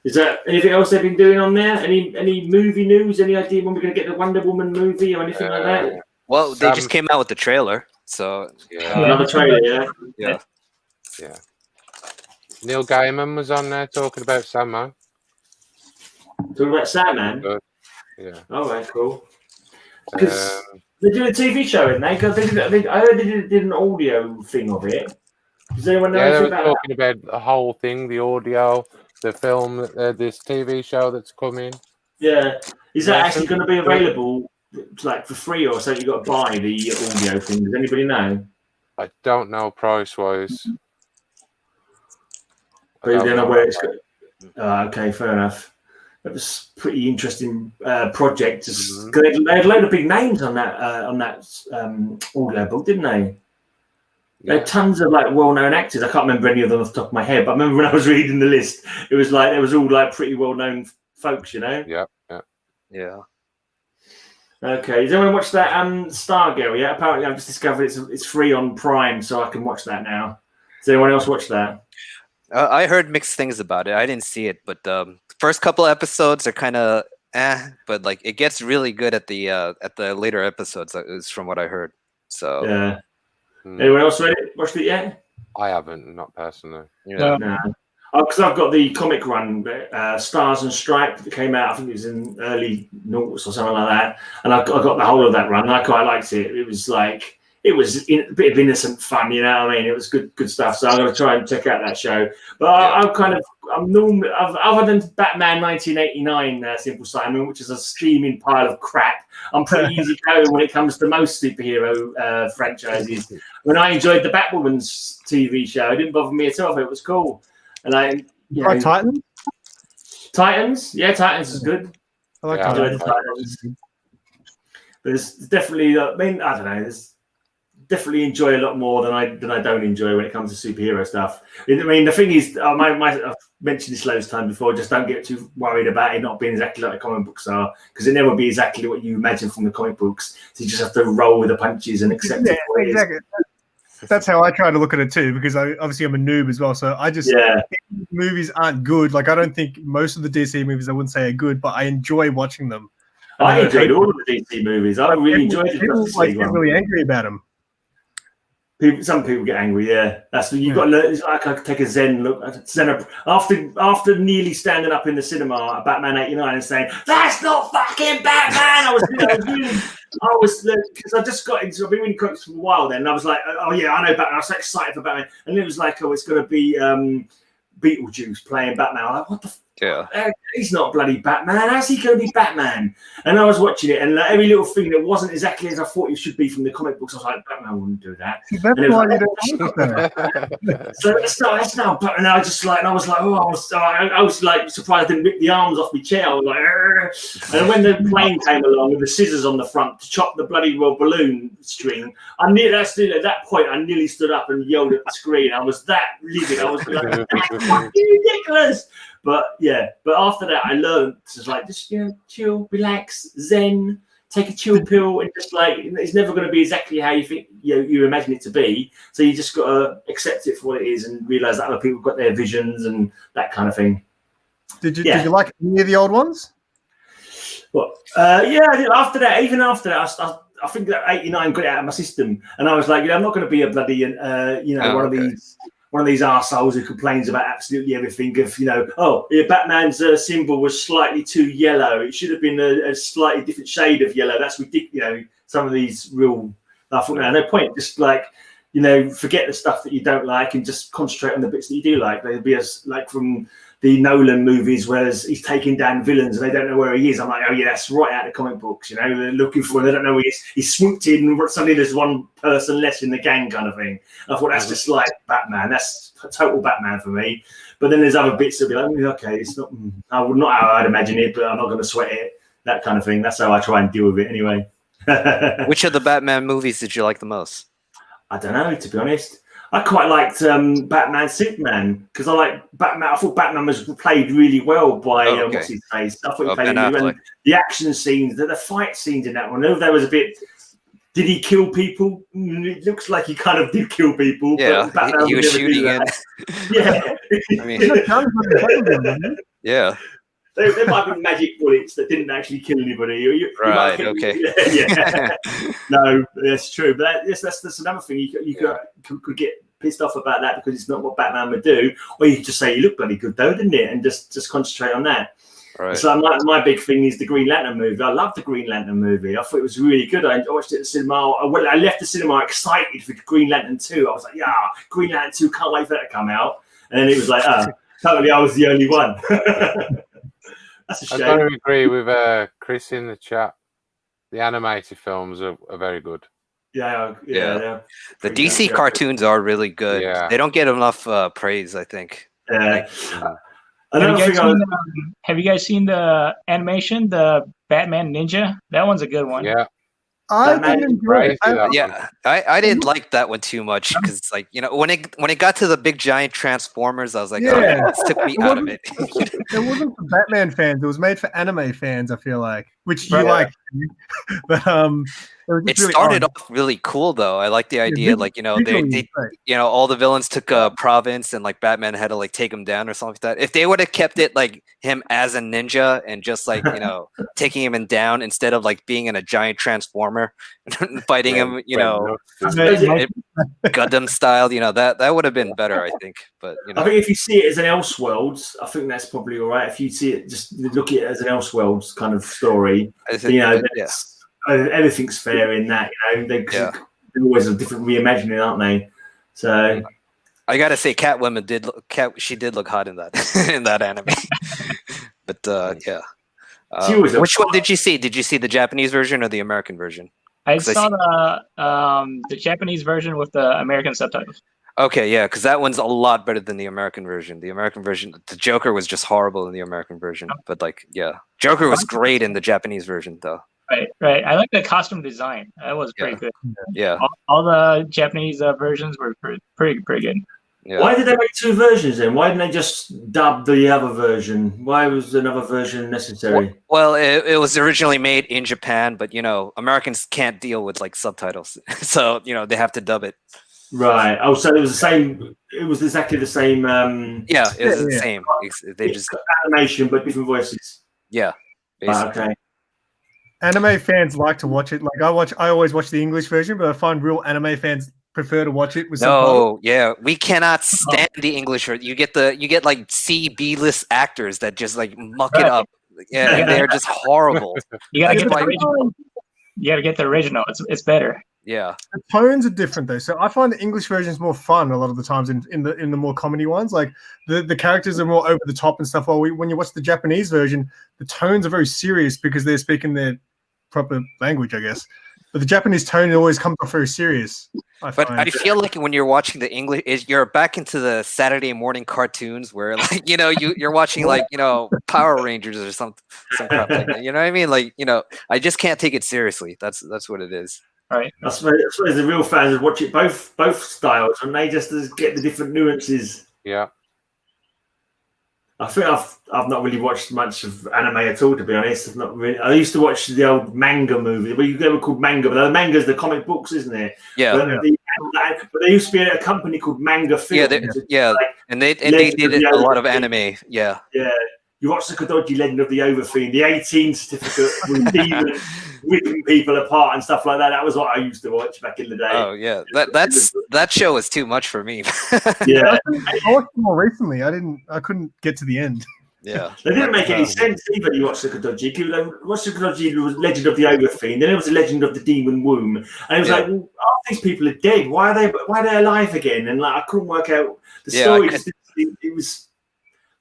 Speaker 2: Is there anything else they've been doing on there? Any movie news? Any idea when we're going to get the Wonder Woman movie or anything like that?
Speaker 3: Well, they just came out with the trailer, so
Speaker 2: another trailer.
Speaker 3: Yeah.
Speaker 2: Neil
Speaker 1: Gaiman was on there talking about Sandman.
Speaker 2: Talking about Sandman.
Speaker 1: Yeah.
Speaker 2: All right, cool. Because they're doing a TV show, isn't they? Because I heard they did an audio thing of it. Does anyone know
Speaker 1: they were
Speaker 2: about
Speaker 1: talking about the whole thing, the audio, the film, this TV show that's coming.
Speaker 2: Yeah. Is that actually going to be available like for free or so you got to buy the audio thing? Does anybody know?
Speaker 1: I don't know price-wise.
Speaker 2: But you don't know where it's going. Okay, fair enough. That was a pretty interesting project. They had a load of big names on that audio book, didn't they? They had tons of like well-known actors. I can't remember any of them off the top of my head, but I remember when I was reading the list, it was like it was all like pretty well-known folks, you know.
Speaker 3: Yeah.
Speaker 2: Okay, has anyone watched that Stargirl? Yeah, apparently I've just discovered it's free on Prime, so I can watch that now. Has anyone else watched that?
Speaker 3: I heard mixed things about it. I didn't see it, but first couple of episodes are kind of but like it gets really good at the later episodes. Is from what I heard. So
Speaker 2: yeah. Anyone else watched it yet?
Speaker 1: I haven't, not personally.
Speaker 2: No. Because I've got the comic run, Stars and Stripes, that came out. I think it was in early noughts or something like that. And I got the whole of that run. And I quite liked it. It was like a bit of innocent fun, you know what I mean? It was good stuff. So I'm going to try and check out that show. But I'm normally, other than Batman 1989, Simple Simon, which is a steaming pile of crap, I'm pretty easy going when it comes to most superhero franchises. When I enjoyed the Batwoman's TV show, it didn't bother me at all. It was cool. And
Speaker 4: Titans?
Speaker 2: Titans? Yeah, Titans is good.
Speaker 4: I like
Speaker 2: Titans. But it's definitely, I don't know, there's definitely enjoy a lot more than I don't enjoy when it comes to superhero stuff. I mean, the thing is, I've mentioned this loads of times before, just don't get too worried about it not being exactly like the comic books are, because it never will be exactly what you imagine from the comic books. So you just have to roll with the punches and accept it.
Speaker 4: Exactly. That's how I try to look at it too, because obviously I'm a noob as well. So I just movies aren't good. Like I don't think most of the DC movies I wouldn't say are good, but I enjoy watching them.
Speaker 2: I enjoyed all of the DC movies. I really enjoyed it.
Speaker 4: People get really angry about them.
Speaker 2: Some people get angry. Yeah, that's what you got to learn. It's like I could take a Zen look. After nearly standing up in the cinema at Batman '89 and saying that's not fucking Batman. I was because I just got into. I've been reading comics for a while then, and I was like, oh yeah, I know Batman. I was so excited for Batman, and it was like, oh, it's going to be Beetlejuice playing Batman. I'm like, what the? He's not bloody Batman. How's he going to be Batman? And I was watching it, and every little thing that wasn't exactly as I thought it should be from the comic books, I was like, Batman wouldn't do that. So that's not. And I just like, and I was like, oh, I was like surprised I didn't rip the arms off my chair. I was like, argh. And when the plane came along with the scissors on the front to chop the bloody balloon string, at that point I nearly stood up and yelled at the screen. I was that livid. I was like, that's fucking ridiculous. But after that, I learned to just chill, relax, zen, take a chill pill, and just like it's never going to be exactly how you think you imagine it to be. So you just got to accept it for what it is and realize that other people got their visions and that kind of thing.
Speaker 4: Did you like any of the old ones?
Speaker 2: Well, I did. After that, I think that '89 got it out of my system, and I was like, I'm not going to be a bloody one of these arseholes who complains about absolutely everything. Batman's symbol was slightly too yellow. It should have been a slightly different shade of yellow. That's ridiculous. Some of these real, I thought, no point. Just forget the stuff that you don't like and just concentrate on the bits that you do like. There'd be from the Nolan movies, whereas he's taking down villains and they don't know where he is. I'm like, oh yeah, that's right out of the comic books. They're looking for him. They don't know where he is. He's swooped in and suddenly there's one person less in the gang kind of thing. And I thought that's just like Batman. That's total Batman for me. But then there's other bits that be like, okay, it's not. I would not how I'd imagine it, but I'm not going to sweat it. That kind of thing. That's how I try and deal with it anyway.
Speaker 3: Which of the Batman movies did you like the most?
Speaker 2: I don't know, to be honest. I quite liked Batman Superman because I like Batman. I thought Batman was played really well by what's his face. I thought he played really well. And the action scenes, the fight scenes in that one. I know there was a bit. Did he kill people? It looks like he kind of did kill people.
Speaker 3: Yeah,
Speaker 2: but
Speaker 3: he was shooting in.
Speaker 2: Yeah,
Speaker 3: I mean, yeah.
Speaker 2: There might be magic bullets that didn't actually kill anybody.
Speaker 3: Right. Okay.
Speaker 2: Yeah. No, that's true. But that's another thing. You could get pissed off about that because it's not what Batman would do. Or you could just say, "You look bloody good, though, didn't it?" And just concentrate on that.
Speaker 3: Right.
Speaker 2: So my big thing is the Green Lantern movie. I love the Green Lantern movie. I thought it was really good. I watched it at the cinema. I left the cinema excited for Green Lantern 2. I was like, yeah, Green Lantern 2, can't wait for that to come out. And then it was like, totally, I was the only one. That's a shame.
Speaker 1: I don't agree with Chris in the chat. The animated films are very good.
Speaker 2: Yeah.
Speaker 3: The DC cartoons are really good.
Speaker 1: Yeah.
Speaker 3: They don't get enough praise, I think.
Speaker 2: Yeah.
Speaker 5: Have you guys seen the animation, the Batman Ninja? That one's a good one.
Speaker 1: Yeah.
Speaker 4: I didn't enjoy it.
Speaker 3: I didn't like that one too much because, like, you know, when it got to the big giant Transformers, I was like, oh, this took me out of it.
Speaker 4: It wasn't for Batman fans. It was made for anime fans. I feel like, which you like, but
Speaker 3: it started off really cool though. I like the idea, like, you know, they you know, all the villains took a province and like Batman had to like take him down or something like that. If they would have kept it like him as a ninja and just like, you know, taking him down instead of like being in a giant transformer and fighting him, you know, Gundam style, you know, that would have been better, I think. But you know,
Speaker 2: I think if you see it as an Elseworlds, I think that's probably all right. If you see it, just look at it as an Elseworlds kind of story, you know, everything's fair in that. You know, they're always a different reimagining, aren't they? So
Speaker 3: I gotta say, Catwoman she did look hot in that in that anime. But yeah. Which one did you see? Did you see the Japanese version or the American version?
Speaker 5: I saw the Japanese version with the American subtitles.
Speaker 3: Okay, yeah, because that one's a lot better than the American version. The American version, the Joker was just horrible in the American version. But like, yeah, Joker was great in the Japanese version, though.
Speaker 5: Right. I like the costume design. That was pretty good.
Speaker 3: Yeah.
Speaker 5: All the Japanese versions were pretty good.
Speaker 3: Yeah.
Speaker 2: Why did they make two versions then? Why didn't they just dub the other version? Why was another version necessary?
Speaker 3: Well, it was originally made in Japan, but you know, Americans can't deal with like subtitles, so you know they have to dub it.
Speaker 2: Right. Oh, so it was the same. It was exactly the same.
Speaker 3: Yeah, it was the same. They just
Speaker 2: animation, but different voices.
Speaker 3: Yeah. Basically.
Speaker 2: Okay.
Speaker 4: Anime fans like to watch it. Like I always watch the English version, but I find real anime fans prefer to watch it with
Speaker 3: subtitles. Yeah, we cannot stand the English version. You get like B list actors that just like muck it up. Yeah, they're just horrible.
Speaker 5: You gotta get the original. You gotta get the original. It's better.
Speaker 3: Yeah,
Speaker 4: the tones are different though, so I find the English version is more fun a lot of the times in the more comedy ones. Like the characters are more over the top and stuff. While when you watch the Japanese version, the tones are very serious because they're speaking their proper language, I guess. But the Japanese tone always comes off very serious. I
Speaker 3: feel like when you're watching the English, you're back into the Saturday morning cartoons where, like, you know, you're watching like, you know, Power Rangers or some crap like that. You know what I mean? Like, you know, I just can't take it seriously. That's what it is.
Speaker 5: Right.
Speaker 2: I suppose the real fans watch it both styles, and they just get the different nuances.
Speaker 1: Yeah.
Speaker 2: I think I've not really watched much of anime at all, to be honest. I've not really. I used to watch the old manga movie. Well, they were called manga, but the manga's the comic books, isn't it?
Speaker 3: Yeah.
Speaker 2: But there used to be a company called Manga Films.
Speaker 3: Yeah, like, and they did a lot of anime. Yeah.
Speaker 2: Yeah. You watch the Kodoji Legend of the Overfiend, the 18 certificate with demons whipping people apart and stuff like that. That was what I used to watch back in the day.
Speaker 3: Oh yeah, that show was too much for me.
Speaker 2: Yeah,
Speaker 4: I watched it more recently. I couldn't get to the end.
Speaker 3: Yeah,
Speaker 2: they didn't make any sense either. You watch the Kodoji. You watch the Kodoji Legend of the Overfiend, then there was the Legend of the Demon Womb, and it was like, well, all these people are dead. Why are they alive again? And like, I couldn't work out the story. It was.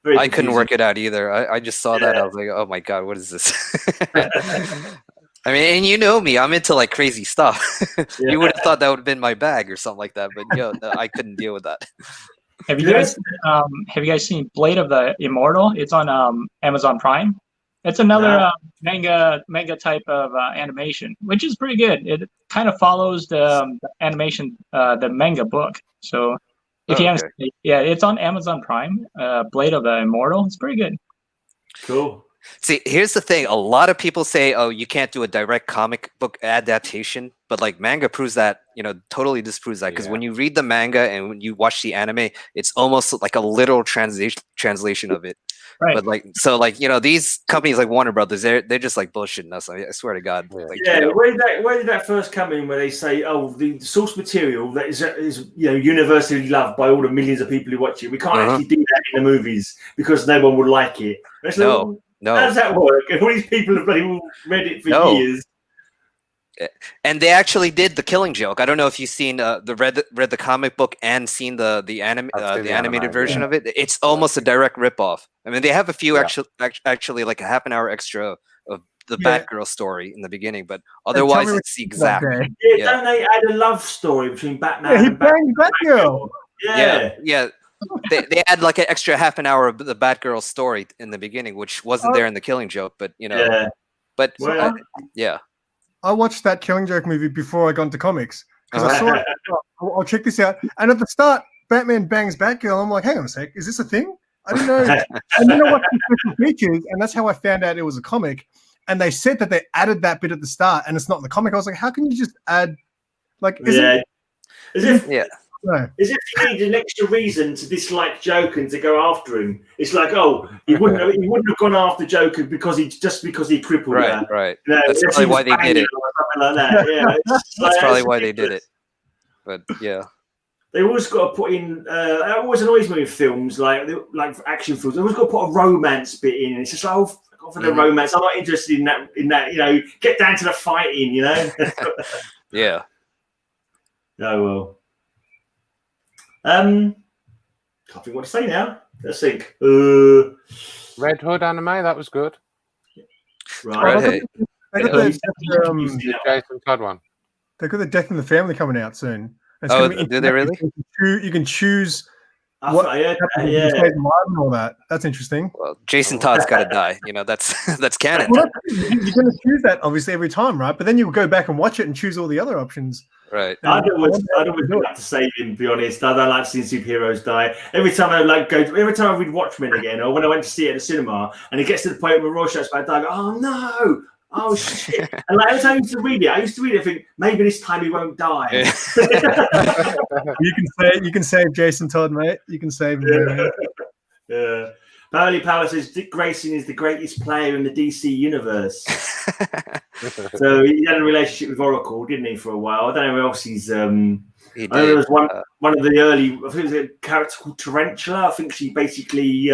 Speaker 3: I couldn't work it out either. I just saw that. I was like, oh my God, what is this? I mean, and you know me, I'm into like crazy stuff. You would have thought that would have been my bag or something like that, but no, I couldn't deal with that.
Speaker 5: Have you guys seen Blade of the Immortal? It's on Amazon Prime. It's another manga type of animation, which is pretty good. It kind of follows the animation, the manga book. So if you haven't, yeah, it's on Amazon Prime. Blade of the Immortal. It's pretty good.
Speaker 2: Cool.
Speaker 3: See, here's the thing. A lot of people say, "Oh, you can't do a direct comic book adaptation," but like manga proves that, totally disproves that. Because when you read the manga and when you watch the anime, it's almost like a literal translation of it.
Speaker 5: Right.
Speaker 3: But these companies like Warner Brothers, they're just like bullshitting us. I swear to God.
Speaker 2: Where did that first come in? Where they say, "Oh, the source material that is universally loved by all the millions of people who watch it. We can't actually do that in the movies because no one would like it."
Speaker 3: No.
Speaker 2: How does that work? If all these people have read it for years.
Speaker 3: And they actually did The Killing Joke. I don't know if you've seen read the comic book and seen the animated version of it. It's almost a direct ripoff. I mean, they have a few actually like a half an hour extra of the Batgirl story in the beginning, but otherwise it's the exact.
Speaker 2: Don't they add a love story between Batman and
Speaker 4: Batgirl?
Speaker 3: Yeah. They add like an extra half an hour of the Batgirl story in the beginning, which wasn't there in The Killing Joke, but
Speaker 4: I watched that Killing Joke movie before I got into comics because I saw it. I'll check this out. And at the start, Batman bangs Batgirl. I'm like, hang on a sec, is this a thing? I didn't know. And then I watched the special features, and that's how I found out it was a comic. And they said that they added that bit at the start, and it's not in the comic. I was like, how can you just add, like, As if you need an extra reason to dislike Joker and to go after him. It's like, he wouldn't have gone after Joker because he crippled her.
Speaker 3: Right. That's probably why they did it.
Speaker 2: Like that. Yeah,
Speaker 3: that's probably why they did it. But yeah.
Speaker 2: They always got to put in. That always annoys me with films, like action films. They always got to put a romance bit in. And it's just like, fuck off with the romance. I'm not interested in that. Get down to the fighting.
Speaker 3: Yeah.
Speaker 2: Oh well. Can't think what to say now. Let's think.
Speaker 1: Red Hood anime, that was good.
Speaker 2: Right.
Speaker 1: Jason Todd one.
Speaker 4: They got the Death in the Family coming out soon.
Speaker 3: Do they really?
Speaker 4: You can choose what and all that. That's interesting.
Speaker 3: Well, Jason Todd's got to die. That's canon.
Speaker 4: Well, you're going to choose that obviously every time, right? But then you go back and watch it and choose all the other options.
Speaker 3: Right.
Speaker 2: I don't like to save him. To be honest, I don't like seeing superheroes die. Every time I read Watchmen again, or when I went to see it at the cinema, and it gets to the point where Rorschach's about to die, I go, oh no. Oh shit! And every time I used to read it, I think maybe this time he won't die.
Speaker 4: You can save Jason Todd, mate. You can save him.
Speaker 2: Yeah. Beverly Powell says Dick Grayson is the greatest player in the DC universe. So he had a relationship with Oracle, didn't he, for a while? I don't know who else he's. I know there was one of the early. I think it was a character called Tarantula. I think she basically.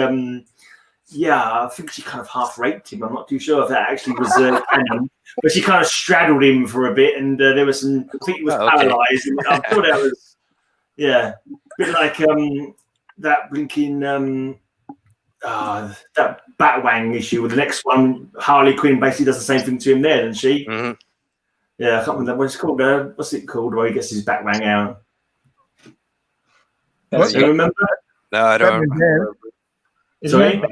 Speaker 2: I think she kind of half raped him. I'm not too sure if that actually was canon, but she kind of straddled him for a bit, and there was some. I think he was paralyzed. And I thought that was, a bit like that blinking that Batwang issue with the next one. Harley Quinn basically does the same thing to him there, doesn't she?
Speaker 3: Mm-hmm.
Speaker 2: Yeah, I can't remember what it's called. What's it called? Where he gets his Batwang out?
Speaker 5: Do
Speaker 2: you remember?
Speaker 3: No, I don't remember.
Speaker 5: Isn't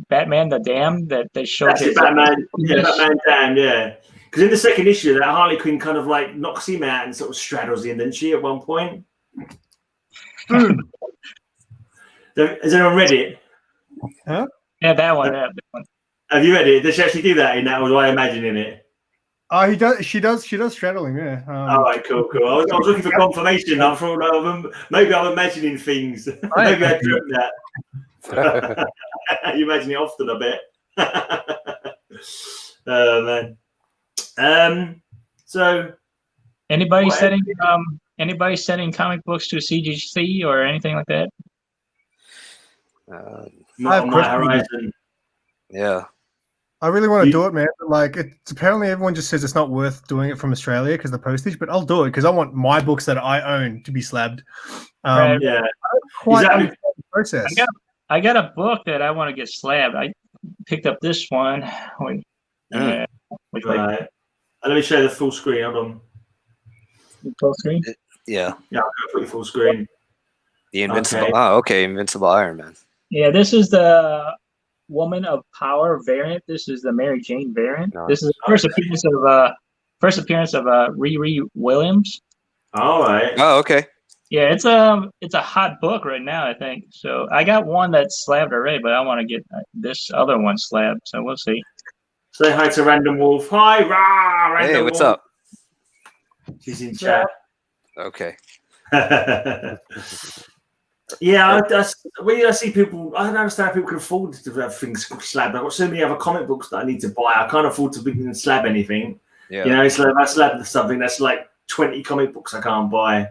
Speaker 5: Batman the Damned that they showed?
Speaker 2: That's Batman. Yeah, Batman Damned. Yeah, because in the second issue, that Harley Quinn kind of like knocks him out and sort of straddles him, didn't she? At one point. Has anyone read it?
Speaker 4: Huh?
Speaker 5: Yeah, that one.
Speaker 2: Have you read it? Does she actually do that in that? Or was I imagining it?
Speaker 4: Oh, he does. She does straddle him. Yeah.
Speaker 2: All right, cool. I was looking for confirmation. I thought maybe I'm imagining things. Maybe I dreamt that. You imagine it often, I bet. Oh man. So
Speaker 5: anybody sending comic books to CGC or anything like that?
Speaker 2: Not on my horizon.
Speaker 3: Yeah.
Speaker 4: I really want to do it, man. But like, it's apparently everyone just says it's not worth doing it from Australia because of the postage. But I'll do it because I want my books that I own to be slabbed.
Speaker 2: Yeah.
Speaker 4: Quite understand the process.
Speaker 5: I got a book that I want to get slabbed. I picked up this one.
Speaker 2: Right. Let me show you the full screen. Hold on.
Speaker 5: Full screen?
Speaker 3: Yeah.
Speaker 2: Yeah, I'll put you full screen.
Speaker 3: The Invincible. Okay. Invincible Iron Man.
Speaker 5: Yeah, this is the Woman of Power variant. This is the Mary Jane variant.
Speaker 1: Nice.
Speaker 5: This is the first appearance of Riri Williams.
Speaker 2: All right.
Speaker 3: Oh, okay.
Speaker 5: Yeah, it's a hot book right now, I think. So I got one that's slabbed already, but I want to get this other one slabbed. So we'll see.
Speaker 2: Say hi to Random Wolf. Hi, rah, Random
Speaker 3: Hey, what's
Speaker 2: Wolf.
Speaker 3: up?
Speaker 2: She's in chat.
Speaker 3: Okay.
Speaker 2: Yeah, I see people. I don't understand how people can afford to have things slabbed. I've got so many other comic books that I need to buy. I can't afford to even slab anything.
Speaker 3: Yeah.
Speaker 2: You know, it's like if I slab something, that's like 20 comic books I can't buy.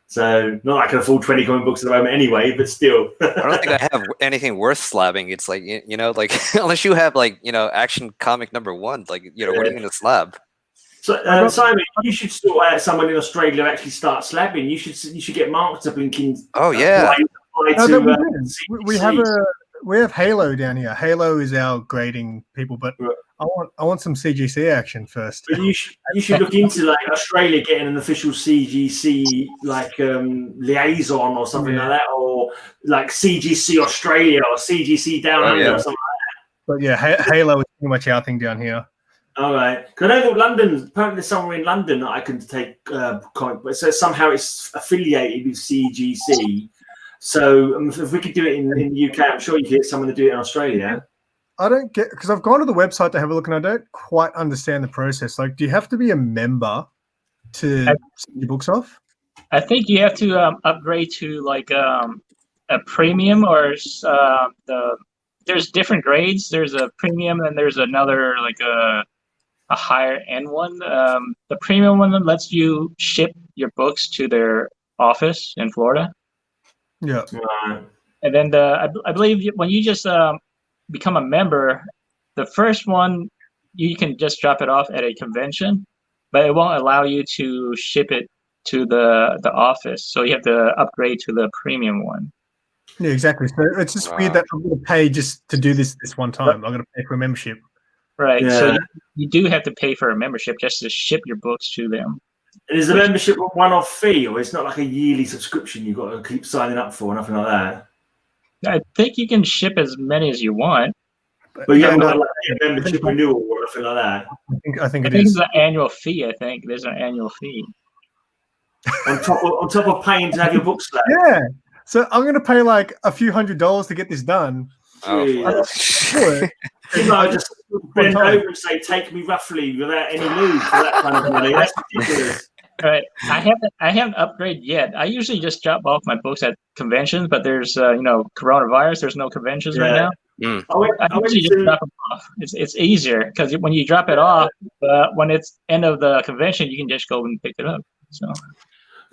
Speaker 2: So not that I can afford 20 comic books at the moment anyway, but still.
Speaker 3: I don't think I have anything worth slabbing. It's like, you know, like unless you have like, you know, Action Comic #1, like, you know, what are you going to slab?
Speaker 2: So Simon, you should sort out someone in Australia actually start slabbing. You should get marked up in King.
Speaker 3: Oh yeah.
Speaker 4: We have Halo down here. Halo is our grading people, but I want some CGC action first.
Speaker 2: But you should look into like Australia getting an official CGC like liaison or something like that, or like CGC Australia or CGC Down Under or something like
Speaker 4: that. But yeah, Halo is pretty much our thing down here.
Speaker 2: All right, because I know that London, apparently there's somewhere in London that I can take comic, but so somehow it's affiliated with CGC. So if we could do it in the UK, I'm sure you could get someone to do it in Australia.
Speaker 4: I don't get, because I've gone to the website to have a look and I don't quite understand the process. Like, do you have to be a member to send your books off?
Speaker 5: I think you have to upgrade to like a premium or there's different grades. There's a premium and there's another like a higher end one. The premium one lets you ship your books to their office in Florida.
Speaker 4: Yeah.
Speaker 5: And then I believe when you just become a member, the first one you can just drop it off at a convention, but it won't allow you to ship it to the office. So you have to upgrade to the premium one.
Speaker 4: Yeah, exactly. So it's just weird that I'm going to pay just to do this one time. I'm going to pay for a membership.
Speaker 5: Right. Yeah. So you do have to pay for a membership just to ship your books to them.
Speaker 2: And is the membership a one-off fee, or it's not like a yearly subscription you've got to keep signing up for, nothing like that?
Speaker 5: I think you can ship as many as you want.
Speaker 2: But you haven't got like a membership renewal or anything like that?
Speaker 4: I think
Speaker 5: it's an annual fee, I think. There's an annual fee.
Speaker 2: on top of paying to have your books slabbed?
Speaker 4: Yeah. So I'm going to pay like a few $100s to get this done.
Speaker 3: Oh,
Speaker 2: I just bend over and say, "Take me roughly," without any move for that kind of money. That's ridiculous.
Speaker 5: Right. I haven't upgraded yet. I usually just drop off my books at conventions, but there's coronavirus. There's no conventions right now.
Speaker 3: Mm.
Speaker 5: I usually just drop them off. It's easier because when you drop it off, when it's end of the convention, you can just go and pick it up. So.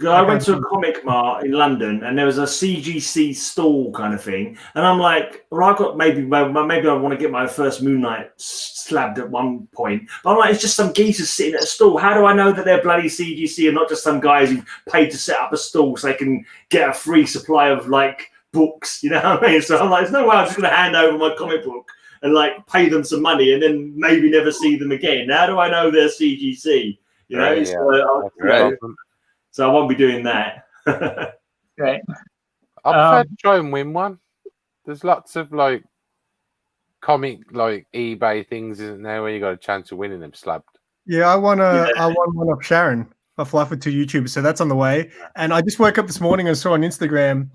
Speaker 2: I went to a comic mart in London, and there was a CGC stall kind of thing, and I'm like, well, I got maybe I want to get my first Moon Knight slabbed at one point, but I'm like, it's just some geezers sitting at a stall. How do I know that they're bloody CGC and not just some guys who paid to set up a stall so they can get a free supply of like books? You know what I mean? So I'm like, there's no way I'm just going to hand over my comic book and like pay them some money and then maybe never see them again. How do I know they're CGC? You know, so I won't be doing that.
Speaker 5: Right.
Speaker 1: I'll try and win one. There's lots of like comic like eBay things, isn't there, where you got a chance of winning them slabbed.
Speaker 4: Yeah, I won one up Sharon, a fly for 2 YouTubers, so that's on the way. And I just woke up this morning and saw on Instagram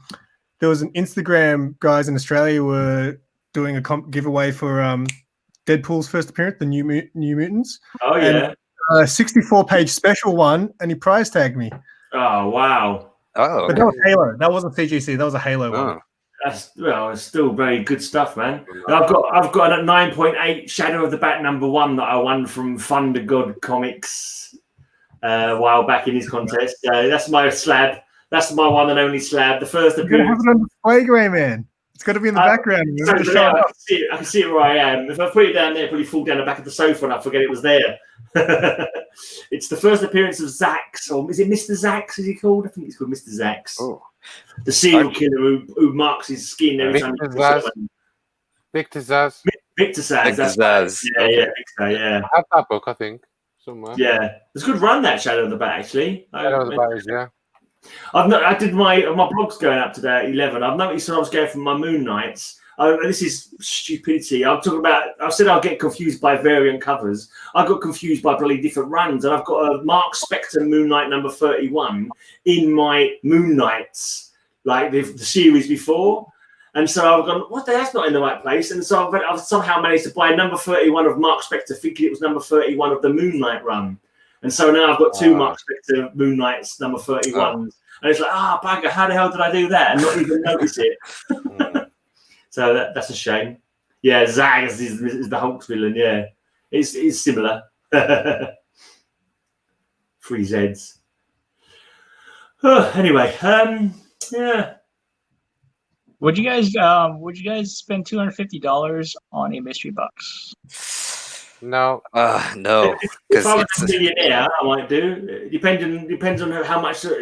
Speaker 4: there was an Instagram guys in Australia were doing a giveaway for Deadpool's first appearance, the New Mutants.
Speaker 2: Oh yeah.
Speaker 4: And, 64-page special one, and he prize tagged me.
Speaker 2: Oh wow!
Speaker 3: Oh,
Speaker 4: but that was Halo. That wasn't CGC. That was a Halo one.
Speaker 2: It's still very good stuff, man. I've got a 9.8 Shadow of the Bat #1 that I won from Thunder God Comics a while back in his contest. That's my slab. That's my one and only slab. The first appearance.
Speaker 4: Have it on display, Grey Man. It's got to be in the background.
Speaker 2: I can see it where I am. If I put it down there, it'll probably fall down the back of the sofa and I forget it was there. It's the first appearance of Zax, or is it Mr. Zax? Is he called? I think he's called Mr. Zax. Oh. The serial killer who marks his skin every time.
Speaker 1: Victor Zaz.
Speaker 2: Victor Zaz. Yeah.
Speaker 1: I have that book, I think, somewhere.
Speaker 2: Yeah, it's a good run, that Shadow of the Bat, actually.
Speaker 1: Shadow of the Bat, yeah.
Speaker 2: I did my blog's going up today at 11. I've noticed when I was going for my Moon Knights, this is stupidity. I'm talking about. I said I'll get confused by variant covers. I got confused by bloody different runs, and I've got a Mark Spector Moon Knight number 31 in my Moon Knights, like the series before. And so I've gone, what? That's not in the right place. And so I've somehow managed to buy number 31 of Mark Spector, thinking it was number 31 of the Moon Knight run. And so now I've got two Mark Spector Moon Knights number 31s. And it's like, bugger, how the hell did I do that and not even notice it? So that's a shame. Yeah, Zag is the Hulk's villain. Yeah, it's similar. 3 Zs. Anyway, yeah.
Speaker 5: Would you guys spend $250 on a mystery box?
Speaker 1: No.
Speaker 3: No.
Speaker 2: If I was a millionaire, I might do. Depends on how much. At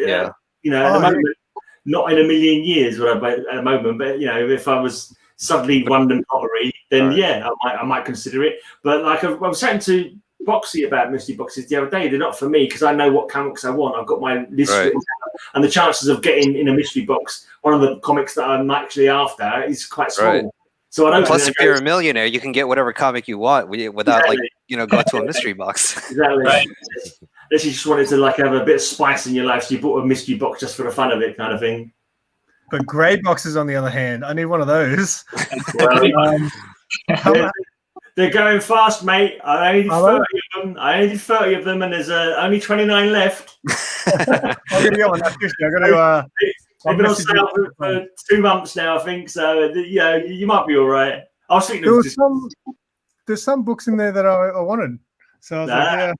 Speaker 2: the moment, not in a million years would I buy at the moment. But if I was suddenly won the lottery, then I might consider it. But like I was saying to Boxy about mystery boxes the other day, they're not for me because I know what comics I want. I've got my list written down, and the chances of getting in a mystery box one of the comics that I'm actually after is quite small. Right. So I don't.
Speaker 3: Plus, if you're a millionaire, you can get whatever comic you want without going to a mystery box.
Speaker 2: Exactly. Right. Unless you just wanted to have a bit of spice in your life, so you bought a mystery box just for the fun of it, kind of thing.
Speaker 4: But grey boxes, on the other hand, I need one of those.
Speaker 2: Well, they're going fast, mate. I only did 30 of them, and there's only 29 left.
Speaker 4: I'll give you one. I've got to.
Speaker 2: They've been on sale for 2 months now, I think. So you might be all right. I was thinking
Speaker 4: there's some books in there that I wanted. So I was like, yeah.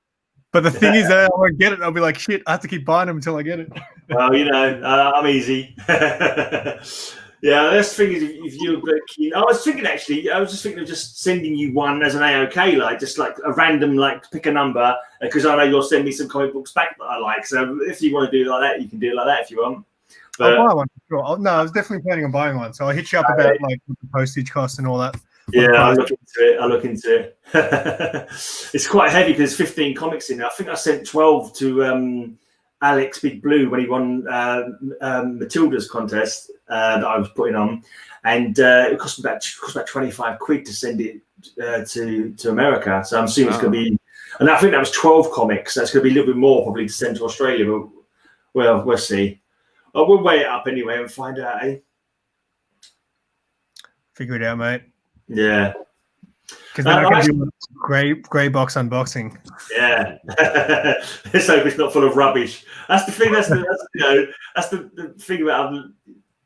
Speaker 4: But the thing is, I won't get it. I'll be like, shit. I have to keep buying them until I get it.
Speaker 2: Well, I'm easy. Yeah, that's the thing is, if you're keen. I was just thinking of just sending you one as an AOK, just like a random, pick a number, because I know you'll send me some comic books back that I like. So if you want to do it like that, you can do it like that if you want. But,
Speaker 4: I'll buy one. Sure. No, I was definitely planning on buying one. So I'll hit you up about the postage costs and all that.
Speaker 2: Yeah, I'll look into it. It's quite heavy because 15 comics in there. I think I sent 12 to Alex Big Blue when he won Matilda's contest that I was putting on, and it cost about £25 to send it to America. So I'm assuming it's going to be, and I think that was 12 comics. So it's going to be a little bit more probably to send to Australia. But we'll see. We'll weigh it up anyway and find out.
Speaker 4: Figure it out, mate.
Speaker 2: Yeah.
Speaker 4: Because then I can do a grey box unboxing.
Speaker 2: Yeah. Let's hope it's not full of rubbish. That's the thing. That's the thing about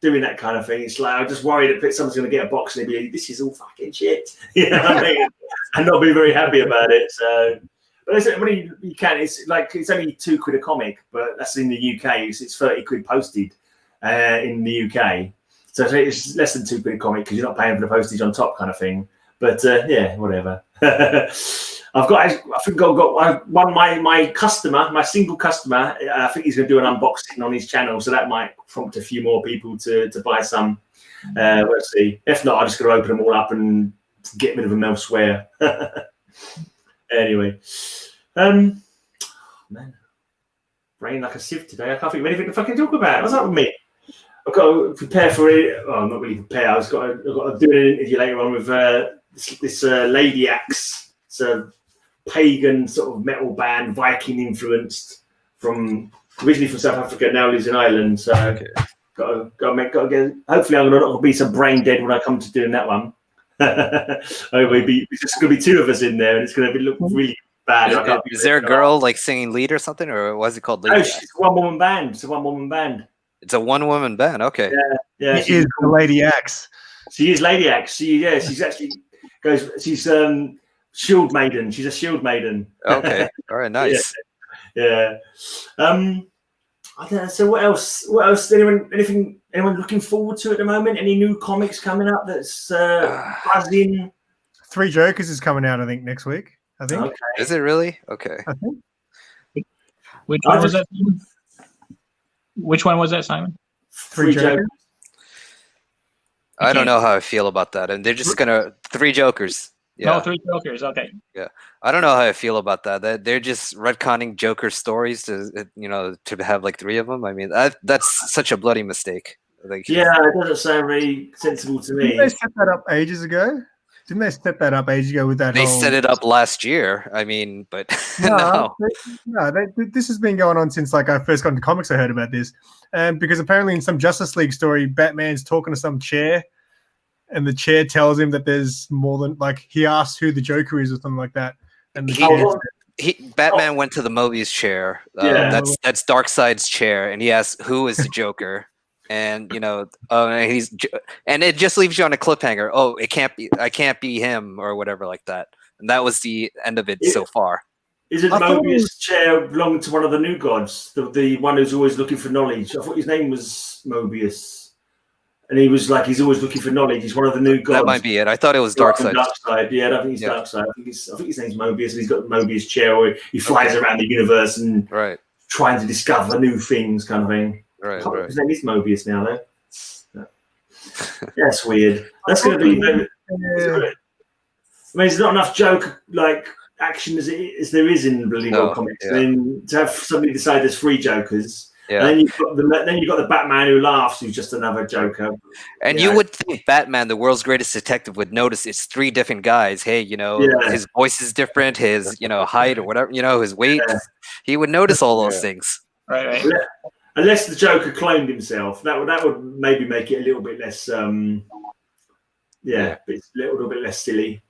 Speaker 2: doing that kind of thing. It's like I'm just worried that someone's going to get a box and they'll be, this is all fucking shit. You know what I mean? And not be very happy about it. So, but when you can, it's only £2 a comic, but that's in the UK. It's 30 quid posted in the UK. So it's less than £2 a comic because you're not paying for the postage on top, kind of thing. But yeah, whatever. I think I've got one. My customer, my single customer. I think he's going to do an unboxing on his channel, so that might prompt a few more people to buy some. We'll see. If not, I'm just going to open them all up and get rid of them elsewhere. Anyway, man, brain like a sieve today. I can't think of anything to fucking talk about. What's up with me? I've got to prepare for it. Well, I'm not really prepare. I've got to do an interview later on with this Lady Axe. It's a pagan sort of metal band, Viking influenced, originally from South Africa, now lives in Ireland. So got to get. Hopefully, I'm not going to be some brain dead when I come to doing that one. It's just going to be 2 of us in there, and it's going to look really bad.
Speaker 3: Is there a girl singing lead or something, or what's it called?
Speaker 2: No, it's a one-woman band. It's a one-woman band.
Speaker 3: It's a one-woman band. Okay.
Speaker 2: Yeah.
Speaker 4: She is the Lady Axe.
Speaker 2: She is Lady Axe. She's actually she's Shield Maiden. She's a Shield Maiden.
Speaker 3: Okay. All right. Nice.
Speaker 2: Yeah. I don't know. So what else? Anyone looking forward to at the moment? Any new comics coming up that's buzzing?
Speaker 4: 3 Jokers is coming out, I think, next week. I think.
Speaker 2: Okay.
Speaker 3: Is it really? Okay.
Speaker 4: I think.
Speaker 5: Which one was that? Which one was that, Simon?
Speaker 2: 3 Jokers.
Speaker 3: I don't know how I feel about that, and they're just gonna 3 Jokers. Yeah.
Speaker 5: No, 3 Jokers. Okay.
Speaker 3: Yeah, I don't know how I feel about that. They're just retconning Joker stories to have 3 of them. I mean, that's such a bloody mistake. Like,
Speaker 2: yeah, it doesn't sound very sensible to me.
Speaker 4: Didn't they set that up ages ago? Didn't they set that up ages ago with that?
Speaker 3: They set it up last year. I mean, but
Speaker 4: no. This has been going on since like I first got into comics. I heard about this, because apparently in some Justice League story, Batman's talking to some chair, and the chair tells him that there's more than like he asks who the Joker is or something like that, and the
Speaker 3: Batman went to the Mobius chair. That's Darkseid's chair, and he asks who is the Joker. And and it just leaves you on a cliffhanger. Oh, I can't be him or whatever like that. And that was the end of it so far.
Speaker 2: Is it Mobius' chair belonging to one of the new gods? The one who's always looking for knowledge. I thought his name was Mobius. And he was like, he's always looking for knowledge. He's one of the new gods.
Speaker 3: That might be it. I thought it was Darkseid.
Speaker 2: Yeah, I don't think he's Darkseid. I think his name's Mobius, and he's got the Mobius chair where he flies around the universe and trying to discover new things, kind of thing.
Speaker 3: Right.
Speaker 2: His name is Mobius now, though. That's weird. That's going to be. I mean, there's not enough joke like action as there is in bloody comics. And then to have somebody decide there's 3 Jokers. Yeah. And then you've got the Batman who laughs, who's just another Joker.
Speaker 3: And you would think Batman, the world's greatest detective, would notice it's 3 different guys. Hey, his voice is different, his height or whatever, his weight. Yeah. He would notice all those things.
Speaker 5: Right.
Speaker 2: Unless the Joker cloned himself, that would maybe make it a little bit less. A little bit less silly.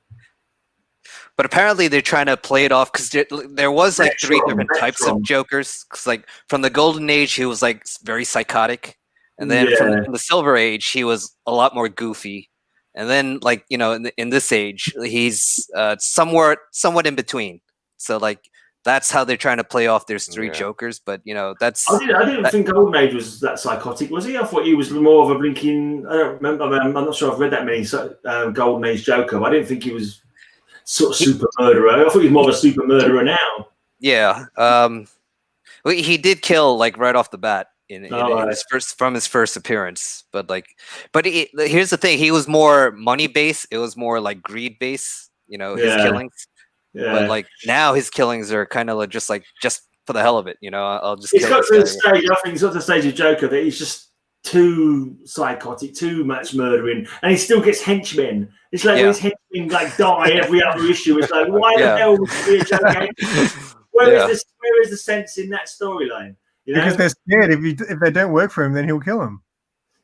Speaker 3: But apparently they're trying to play it off because there was like 3 different types of Jokers. Because like from the Golden Age, he was like very psychotic, and then from the Silver Age, he was a lot more goofy, and then like in this age, he's somewhat in between. So like that's how they're trying to play off. There's 3 Jokers, but that's.
Speaker 2: I didn't think Golden Age was that psychotic, was he? I thought he was more of a blinking. I don't remember. I'm not sure I've read that many Golden Age Joker, but I didn't think he was sort of super murderer. I thought he was more of a super murderer now. Yeah.
Speaker 3: He did kill like right off the bat in his first appearance, but here's the thing: he was more money based. It was more like greed based. His killings. Yeah. But like now his killings are kind of just for the hell of it. I'll just.
Speaker 2: He's got to the stage. I think he's got to the stage of Joker that he's just too psychotic, too much murdering, and he still gets henchmen. It's like his henchmen die every other issue. It's like, why the hell would he be a Joker? Where is the sense in that storyline?
Speaker 4: Because they're scared. If they don't work for him, then he'll kill them.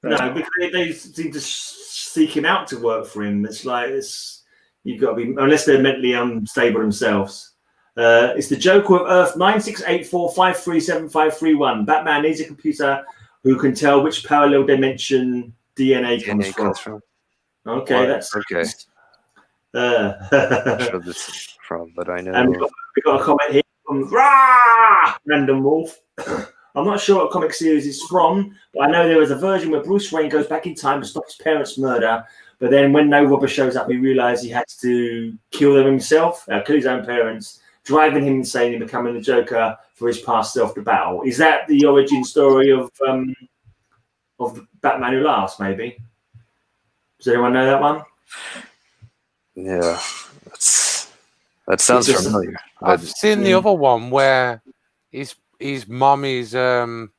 Speaker 2: No, because they seem to seek him out to work for him. It's like you've got to be, unless they're mentally unstable themselves. It's the Joker of Earth 9684537531. Batman needs a computer who can tell which parallel dimension DNA comes from. Okay, that's
Speaker 3: okay.
Speaker 2: Sure
Speaker 3: this is from, but I know.
Speaker 2: And we got a comment here from Random Wolf. I'm not sure what comic series it's from, but I know there was a version where Bruce Wayne goes back in time to stop his parents' murder. But then when No Robber shows up, he realizes he had to kill them himself, kill his own parents, driving him insane and becoming the Joker for his past self to battle. Is that the origin story of the Batman Who Laughs, maybe? Does anyone know that one?
Speaker 3: Yeah. That sounds familiar.
Speaker 1: I've seen the other one where his mom is turned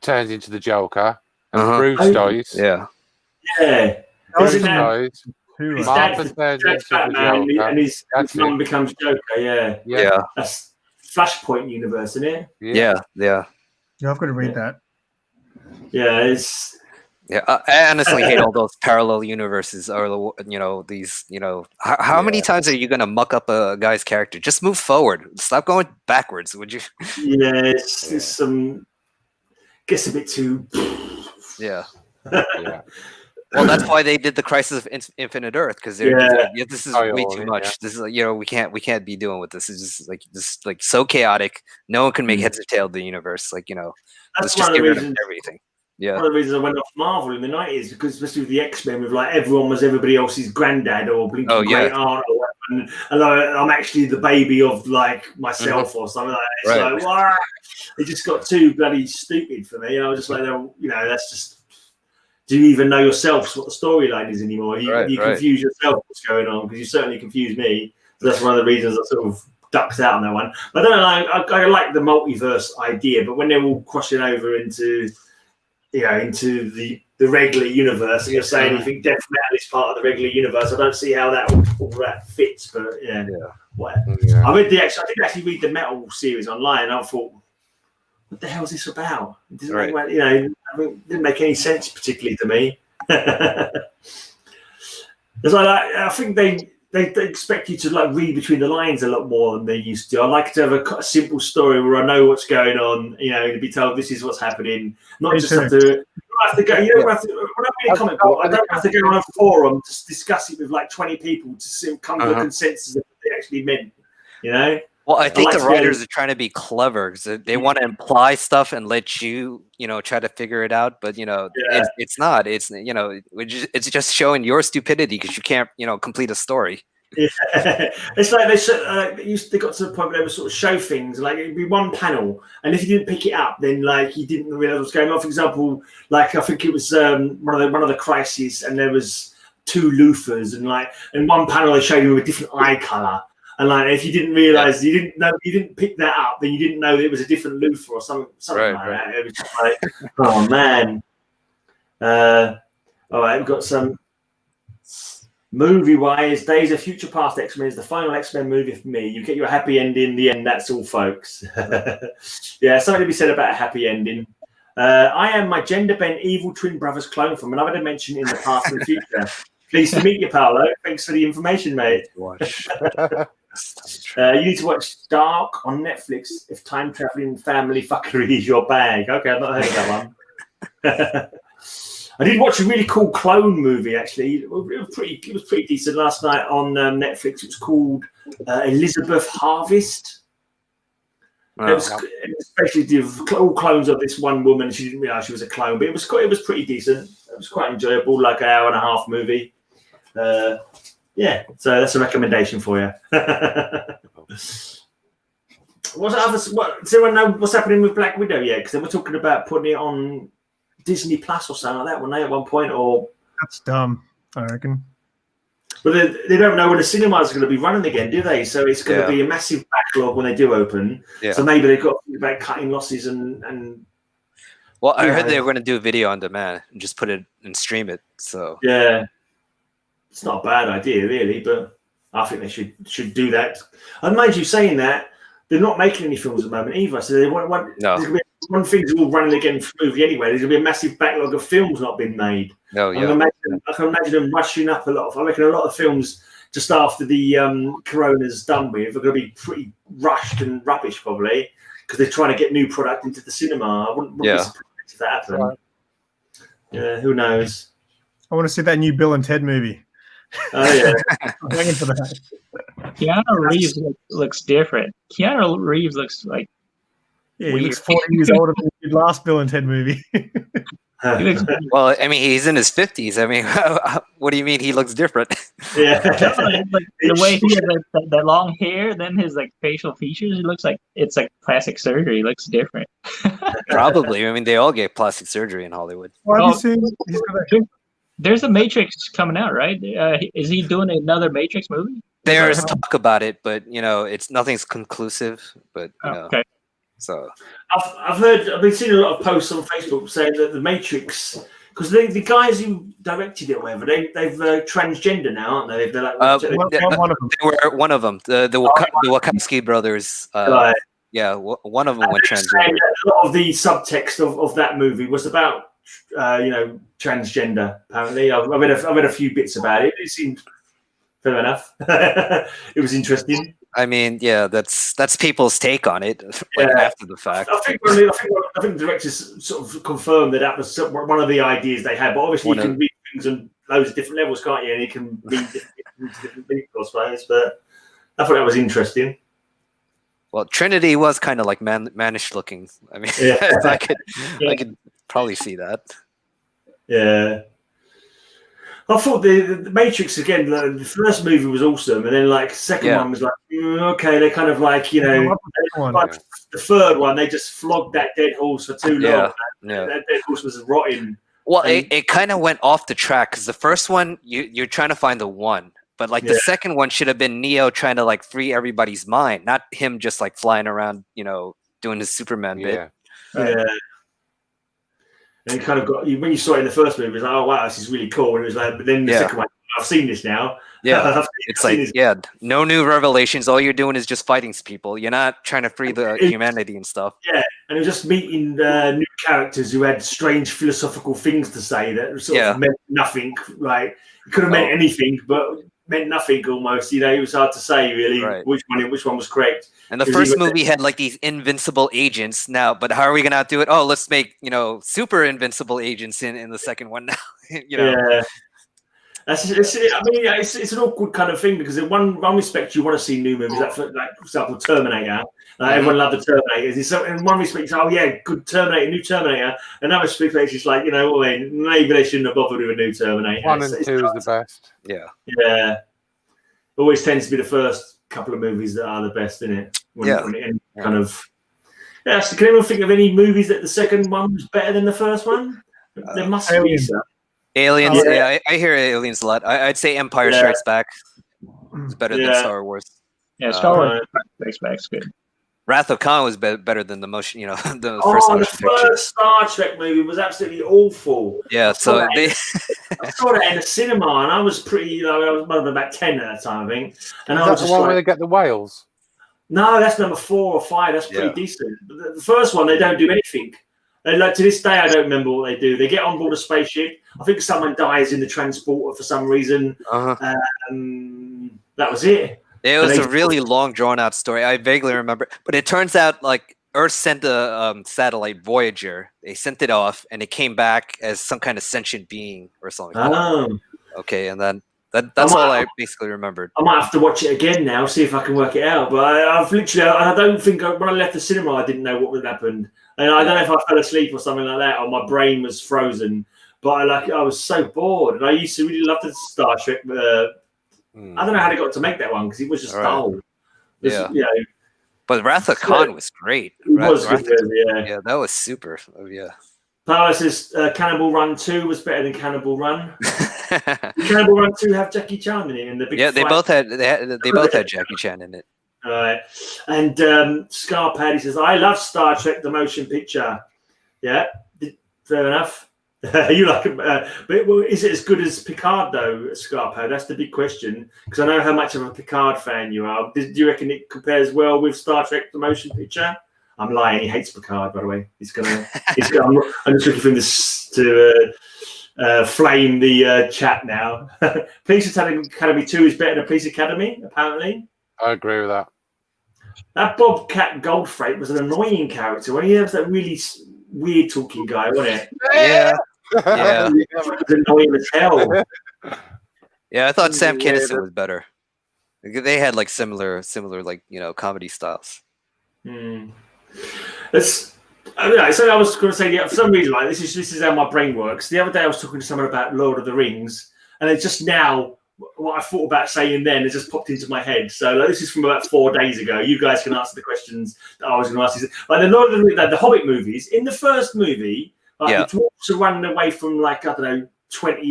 Speaker 1: into the Joker and Bruce dies.
Speaker 2: Yeah.
Speaker 1: Bruce dies.
Speaker 2: His dad turns Batman and his mum becomes Joker. Yeah. That's Flashpoint universe, isn't it?
Speaker 3: Yeah.
Speaker 4: Yeah, I've got to read that.
Speaker 2: Yeah, it's.
Speaker 3: Yeah, I honestly hate all those parallel universes or these. How many times are you gonna muck up a guy's character? Just move forward. Stop going backwards, would you?
Speaker 2: Yeah, it's gets a bit too.
Speaker 3: Yeah. Well, that's why they did the Crisis of Infinite Earth, because this is way too much. Yeah. This is we can't be dealing with this. It's just like so chaotic. No one can make heads or tail of the universe. Let's just get rid of everything. Yeah.
Speaker 2: One of the reasons I went off Marvel in the 90s, because especially with the X-Men, with everyone was everybody else's granddad or blinking great aunt, and I'm actually the baby of myself or something like that. It's wow. It just got too bloody stupid for me. And I was just like, that's just. Do you even know yourself what the storyline is anymore? You confuse yourself what's going on, because you certainly confused me. So that's one of the reasons I sort of ducked out on that one. But I don't know. I like the multiverse idea, but when they're all crossing over into into the regular universe, and you're saying you think death metal is part of the regular universe. I don't see how all that fits, but whatever. I did actually read the metal series online, and I thought, what the hell is this about? It didn't make any sense particularly to me. It's I think they expect you to like read between the lines a lot more than they used to. I like to have a simple story where I know what's going on. To be told this is what's happening. Not just have to. Have to go. You don't have to. When I read a comic book, I don't have to go on a forum to discuss it with like 20 people to come to a consensus of what they actually meant.
Speaker 3: Well, I think the writers are trying to be clever because they want to imply stuff and let you, try to figure it out. But it's not. It's it's just showing your stupidity because you can't, complete a story.
Speaker 2: Yeah. It's like they got to the point where they would sort of show things like it'd be one panel, and if you didn't pick it up, then like you didn't realize what's going on. For example, like I think it was one of the crises, and there was two loofahs, and like in one panel they showed you with a different eye color. And like, if you didn't realize, you didn't pick that up, then you didn't know that it was a different loofah or something like that. It was just like, oh man. All right, we've got some movie-wise. Days of Future Past X-Men is the final X-Men movie for me. You get your happy ending in the end. That's all, folks. Yeah, something to be said about a happy ending. I am my gender-bent evil twin brother's clone from another dimension in the past and future. Pleased to meet you, Paolo. Thanks for the information, mate. You need to watch Dark on Netflix if time traveling family fuckery is your bag. Okay, I've not heard of that one. I did watch a really cool clone movie actually. It was pretty decent last night on Netflix. It was called Elizabeth Harvest. It was basically all clones of this one woman. She didn't realize she was a clone, but it was pretty decent. It was quite enjoyable, like an hour and a half movie. Yeah, so that's a recommendation for you. Does anyone know what's happening with Black Widow yet? Because they were talking about putting it on Disney Plus or something like that, weren't they, at one point? Or
Speaker 4: that's dumb, I reckon.
Speaker 2: But they don't know when the cinemas are going to be running again, do they? So it's going to be a massive backlog when they do open. Yeah. So maybe they've got to think about cutting losses and.
Speaker 3: Well, I heard they were going to do a video on demand and just put it and stream it. So
Speaker 2: yeah, it's not a bad idea, really, but I think they should do that. And mind you, saying that, they're not making any films at the moment either. So they want there's going to be one thing's all running again for movie anyway. There's going to be a massive backlog of films not being made.
Speaker 3: Oh yeah.
Speaker 2: I can imagine them rushing up a lot. I reckon a lot of films just after the Corona's done with are going to be pretty rushed and rubbish probably because they're trying to get new product into the cinema. I wouldn't be surprised if that happened. Right. Yeah, who knows?
Speaker 4: I want to see that new Bill and Ted movie.
Speaker 2: Oh yeah,
Speaker 4: I'm waiting for that.
Speaker 5: Keanu Reeves looks different. Keanu Reeves looks like
Speaker 4: he looks 40 years older than the last Bill and Ted movie.
Speaker 3: Well, I mean, he's in his 50s. I mean, what do you mean he looks different?
Speaker 2: Yeah,
Speaker 5: like the way he has that long hair, then his like facial features, it looks like it's like plastic surgery. He looks different.
Speaker 3: Probably. I mean, they all get plastic surgery in Hollywood.
Speaker 5: There's a Matrix coming out, right? Is he doing another Matrix movie?
Speaker 3: There's talk about it, but nothing's conclusive. But
Speaker 5: okay.
Speaker 3: So
Speaker 2: I've been seeing a lot of posts on Facebook saying that the Matrix, because the guys who directed it or whatever, they've transgender now, aren't they? They're like,
Speaker 3: one of them. They were one of them. The Wachowski brothers.
Speaker 2: Right.
Speaker 3: Yeah, one of them went transgender.
Speaker 2: A lot of the subtext of that movie was about transgender. Apparently, I've read a few bits about it. It seemed fair enough. It was interesting.
Speaker 3: I mean, yeah, that's people's take on it after the fact.
Speaker 2: I think the directors sort of confirmed that was one of the ideas they had. But obviously, you can read things on loads of different levels, can't you? And you can read different people, I suppose. But I thought that was interesting.
Speaker 3: Well, Trinity was kind of like mannish looking. I mean, I could probably see that.
Speaker 2: Yeah. I thought the Matrix again. The first movie was awesome, and then the second one was like okay. They kind of the third one they just flogged that dead horse for too long.
Speaker 3: Yeah.
Speaker 2: That dead horse was rotting.
Speaker 3: Well, it kind of went off the track because the first one you're trying to find the one, but the second one should have been Neo trying to free everybody's mind, not him just flying around, doing his Superman bit.
Speaker 2: Yeah. And it kind of got when you saw it in the first movie, it was like, oh wow, this is really cool. And it was like, but then the second one, I've seen this now.
Speaker 3: Yeah, it's like no new revelations. All you're doing is just fighting people. You're not trying to free the humanity and stuff.
Speaker 2: Yeah, and it was just meeting new characters who had strange philosophical things to say that sort of meant nothing. Like it could have meant anything, but meant nothing almost. You know, it was hard to say really which one was correct.
Speaker 3: And the first movie had like these invincible agents now, but how are we gonna do it? Oh, let's make super invincible agents in the second one now.
Speaker 2: Yeah. It's an awkward kind of thing because in one respect you want to see new movies, like for example Terminator. Everyone loved the Terminator. So in one respect, it's, good Terminator, new Terminator. Another respect, it's just like maybe they shouldn't have bothered with a new Terminator.
Speaker 1: 1 and 2 is the best.
Speaker 2: Yeah. Always tends to be the first couple of movies that are the best, isn't it? Kind of. Yeah. So can anyone think of any movies that the second one was better than the first one? There must be some.
Speaker 3: Aliens, I hear Aliens a lot. I'd say Empire Strikes Back is better than Star Wars.
Speaker 5: Yeah, Star Wars Strikes Back's good.
Speaker 3: Wrath of Khan was better than the motion, the first
Speaker 2: Star Trek movie was absolutely awful.
Speaker 3: Yeah, so
Speaker 2: I saw that in the cinema, and I was pretty, I was about 10 at that time, I think. And
Speaker 1: is that the one where they get the whales?
Speaker 2: No, that's number 4 or 5. That's pretty decent. But the first one, they don't do anything. Like to this day, I don't remember what they do. They get on board a spaceship. I think someone dies in the transporter for some reason. That was it.
Speaker 3: It was a really long, drawn-out story. I vaguely remember, but it turns out like Earth sent a satellite, Voyager. They sent it off, and it came back as some kind of sentient being or something. Okay, and then that's all I basically remembered.
Speaker 2: I might have to watch it again now, see if I can work it out. But I've literally, I don't think when I left the cinema, I didn't know what would happen. And I don't know if I fell asleep or something like that, or my brain was frozen. But I was so bored, and I used to really love the Star Trek. I don't know how they got to make that one because it was just dull.
Speaker 3: But Wrath of Khan was great.
Speaker 2: It was good,
Speaker 3: yeah, that was super.
Speaker 2: Paolo says Cannibal Run 2 was better than Cannibal Run. Did Cannibal Run 2 have Jackie Chan in it? And the big
Speaker 3: they both had Jackie Chan in it.
Speaker 2: All right. And Scarpad, he says, I love Star Trek, the motion picture. Yeah, fair enough. You like it, but is it as good as Picard, though, Scarpad? That's the big question, because I know how much of a Picard fan you are. Do you reckon it compares well with Star Trek, the motion picture? I'm lying. He hates Picard, by the way. I'm just looking for this to flame the chat now. Police Academy 2 is better than Police Academy, apparently.
Speaker 1: I agree with that. That
Speaker 2: Bobcat Goldthwait was an annoying character. When he was that really weird talking guy, wasn't it?
Speaker 3: Yeah.
Speaker 2: He was annoying as hell.
Speaker 3: Yeah, I thought Sam Kinison was better. They had like similar like comedy styles.
Speaker 2: So I was going to say, for some reason, like this is how my brain works. The other day I was talking to someone about Lord of the Rings, and it's just now what I thought about saying then has just popped into my head. So this is from about 4 days ago. You guys can answer the questions that I was going to ask. Like the Hobbit movies. In the first movie, the dwarves are running away from 20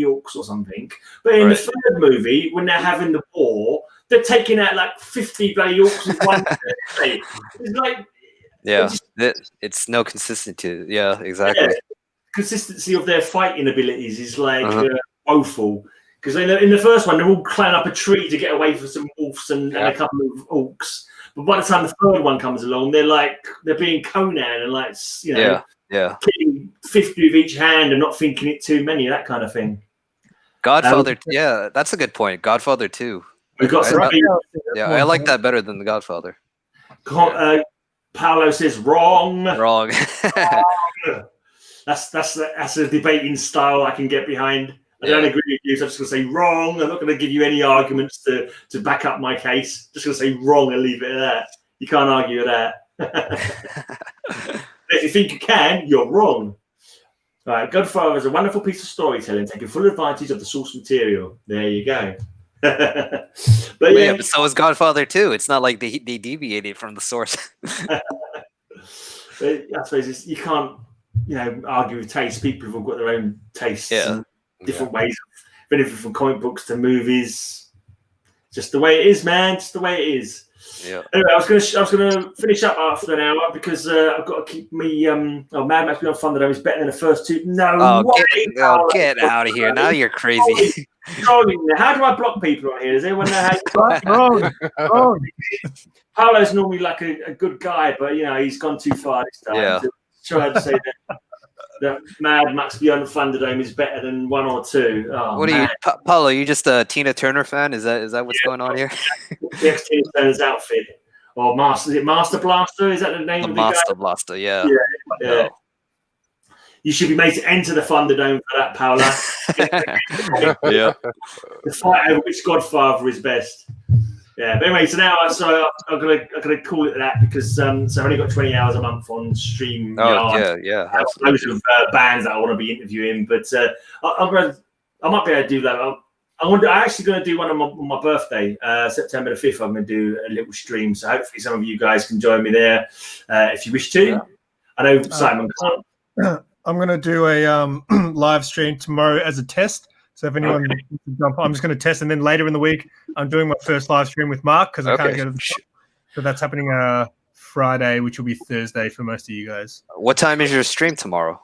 Speaker 2: orcs or something. But in the third movie, when they're having the war, they're taking out 50 bloody orcs with one day. It's like
Speaker 3: it's no consistency. Yeah, exactly. Yeah.
Speaker 2: Consistency of their fighting abilities is woeful. Because in the first one, they're all climbing up a tree to get away from some wolves and a couple of orcs. But by the time the third one comes along, they're being Conan and killing 50 with each hand and not thinking it too many, that kind of thing.
Speaker 3: Godfather, that's a good point. Godfather 2.
Speaker 2: We've got some.
Speaker 3: I like that better than The Godfather.
Speaker 2: Paolo says wrong.
Speaker 3: Wrong.
Speaker 2: That's a debating style I can get behind. I don't agree with you, so I'm just going to say wrong. I'm not going to give you any arguments to back up my case. Just going to say wrong and leave it at that. You can't argue with that. If you think you can, you're wrong. All right, Godfather is a wonderful piece of storytelling, taking full advantage of the source material. There you go. But
Speaker 3: so is Godfather 2. It's not like they deviated from the source.
Speaker 2: I suppose you can't, argue with taste. People have got their own tastes. And different ways of anything from comic books to movies. Just the way it is, man. Just the way it is.
Speaker 3: Yeah.
Speaker 2: Anyway, I was gonna finish up after an hour because I've got to keep me. Mad Max Beyond Thunderdome is better than the first two. No way!
Speaker 3: Get out of here! Now you're crazy.
Speaker 2: How do I block people on here? Does anyone know how?
Speaker 4: Wrong.
Speaker 2: Paolo's normally like a good guy, but he's gone too far this time.
Speaker 3: Yeah.
Speaker 2: To try to say that Mad Max Beyond Thunderdome is better than 1 or 2. Oh,
Speaker 3: what are you, Paolo? You just a Tina Turner fan? Is that what's going on here?
Speaker 2: The ex Tina Turner's outfit, or Master? Is it Master Blaster? Is that the name of the
Speaker 3: Master
Speaker 2: guy?
Speaker 3: Blaster? Yeah.
Speaker 2: Yeah. You should be made to enter the Thunderdome for that, Paolo.
Speaker 3: Yeah.
Speaker 2: The fight over which Godfather is best. Yeah, but anyway, so now I'm gonna call it that because so I've only got 20 hours a month on stream.
Speaker 3: Yeah.
Speaker 2: Loads of bands that I want to be interviewing, but I might be able to do that. I'm actually going to do one on my birthday, September the 5th. I'm going to do a little stream, so hopefully some of you guys can join me there if you wish to. Yeah. I know Simon can't.
Speaker 4: I'm going to do a live stream tomorrow as a test. So if anyone wants to jump on, I'm just going to test, and then later in the week, I'm doing my first live stream with Mark because I can't go to the shop. So that's happening Friday, which will be Thursday for most of you guys.
Speaker 3: What time is your stream tomorrow?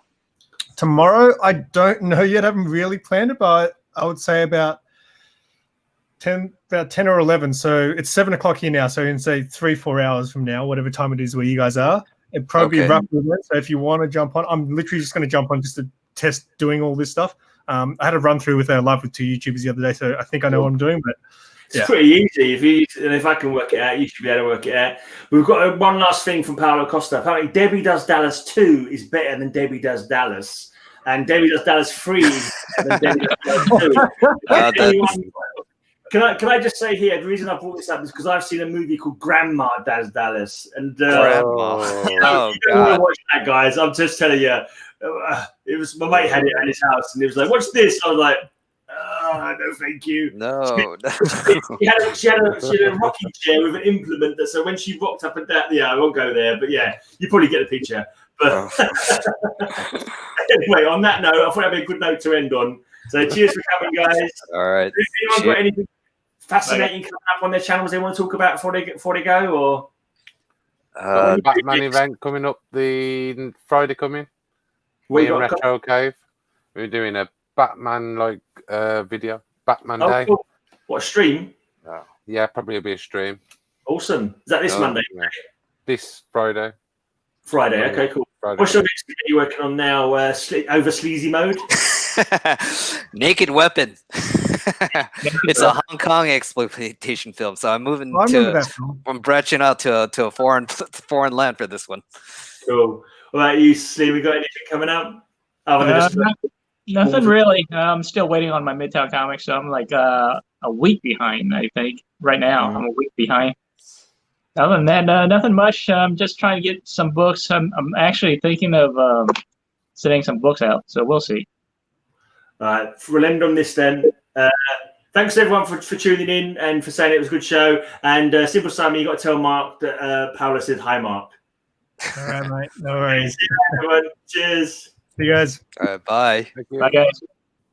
Speaker 4: Tomorrow, I don't know yet. I haven't really planned it, but I would say about 10 or 11. So it's 7 o'clock here now. So you can say 3-4 hours from now, whatever time it is where you guys are. It'd probably be roughly then. So if you want to jump on, I'm literally just going to jump on just to test doing all this stuff. I had a run through with live with 2 YouTubers the other day, so I think I know what I'm doing. But
Speaker 2: it's pretty easy. If I can work it out, you should be able to work it out. We've got one last thing from Paolo Costa. Apparently, Debbie Does Dallas 2 is better than Debbie Does Dallas, and Debbie Does Dallas 3 is better than Debbie Does Dallas 2. Can I just say here, the reason I brought this up is because I've seen a movie called Grandma Does Dallas, and
Speaker 3: Grandma.
Speaker 2: you don't want to watch that, guys. I'm just telling you. It was my mate had it at his house, and he was like, "What's this?" I was like, "No, thank you."
Speaker 3: No.
Speaker 2: She had a rocking chair with an implement, so when she rocked up and down, I won't go there, but you probably get the picture. But anyway, on that note, I thought that'd be a good note to end on. So cheers for coming, guys.
Speaker 3: All right.
Speaker 2: Has anyone got anything fascinating coming up on their channels they want to talk about before they go, or
Speaker 1: Batman event coming up the Friday coming?
Speaker 2: We
Speaker 1: in Retro Cave. We're doing a Batman video. Batman Day.
Speaker 2: Cool. What, a stream?
Speaker 1: Yeah, probably be a stream.
Speaker 2: Awesome. Is that this Monday?
Speaker 1: Yeah. This Friday.
Speaker 2: Friday. Okay, cool. Friday. What's your next video you're working on now? OverEasy Mode.
Speaker 3: Naked Weapon. It's a Hong Kong exploitation film, so I'm moving I'm branching out to a foreign land for this one.
Speaker 2: Cool. What about you, Slee? We got anything coming up?
Speaker 5: Nothing really. I'm still waiting on my Midtown Comics, so I'm like a week behind, I think. Right now, I'm a week behind. Other than that, nothing much. I'm just trying to get some books. I'm actually thinking of sending some books out, so we'll see.
Speaker 2: All right, we'll end on this then. Thanks everyone for tuning in and for saying it was a good show. And Simple Simon, you got to tell Mark that Paolo said hi, Mark.
Speaker 4: All right, mate. No worries.
Speaker 2: Everyone. Cheers.
Speaker 4: See you guys.
Speaker 3: All right, bye.
Speaker 5: Bye, guys.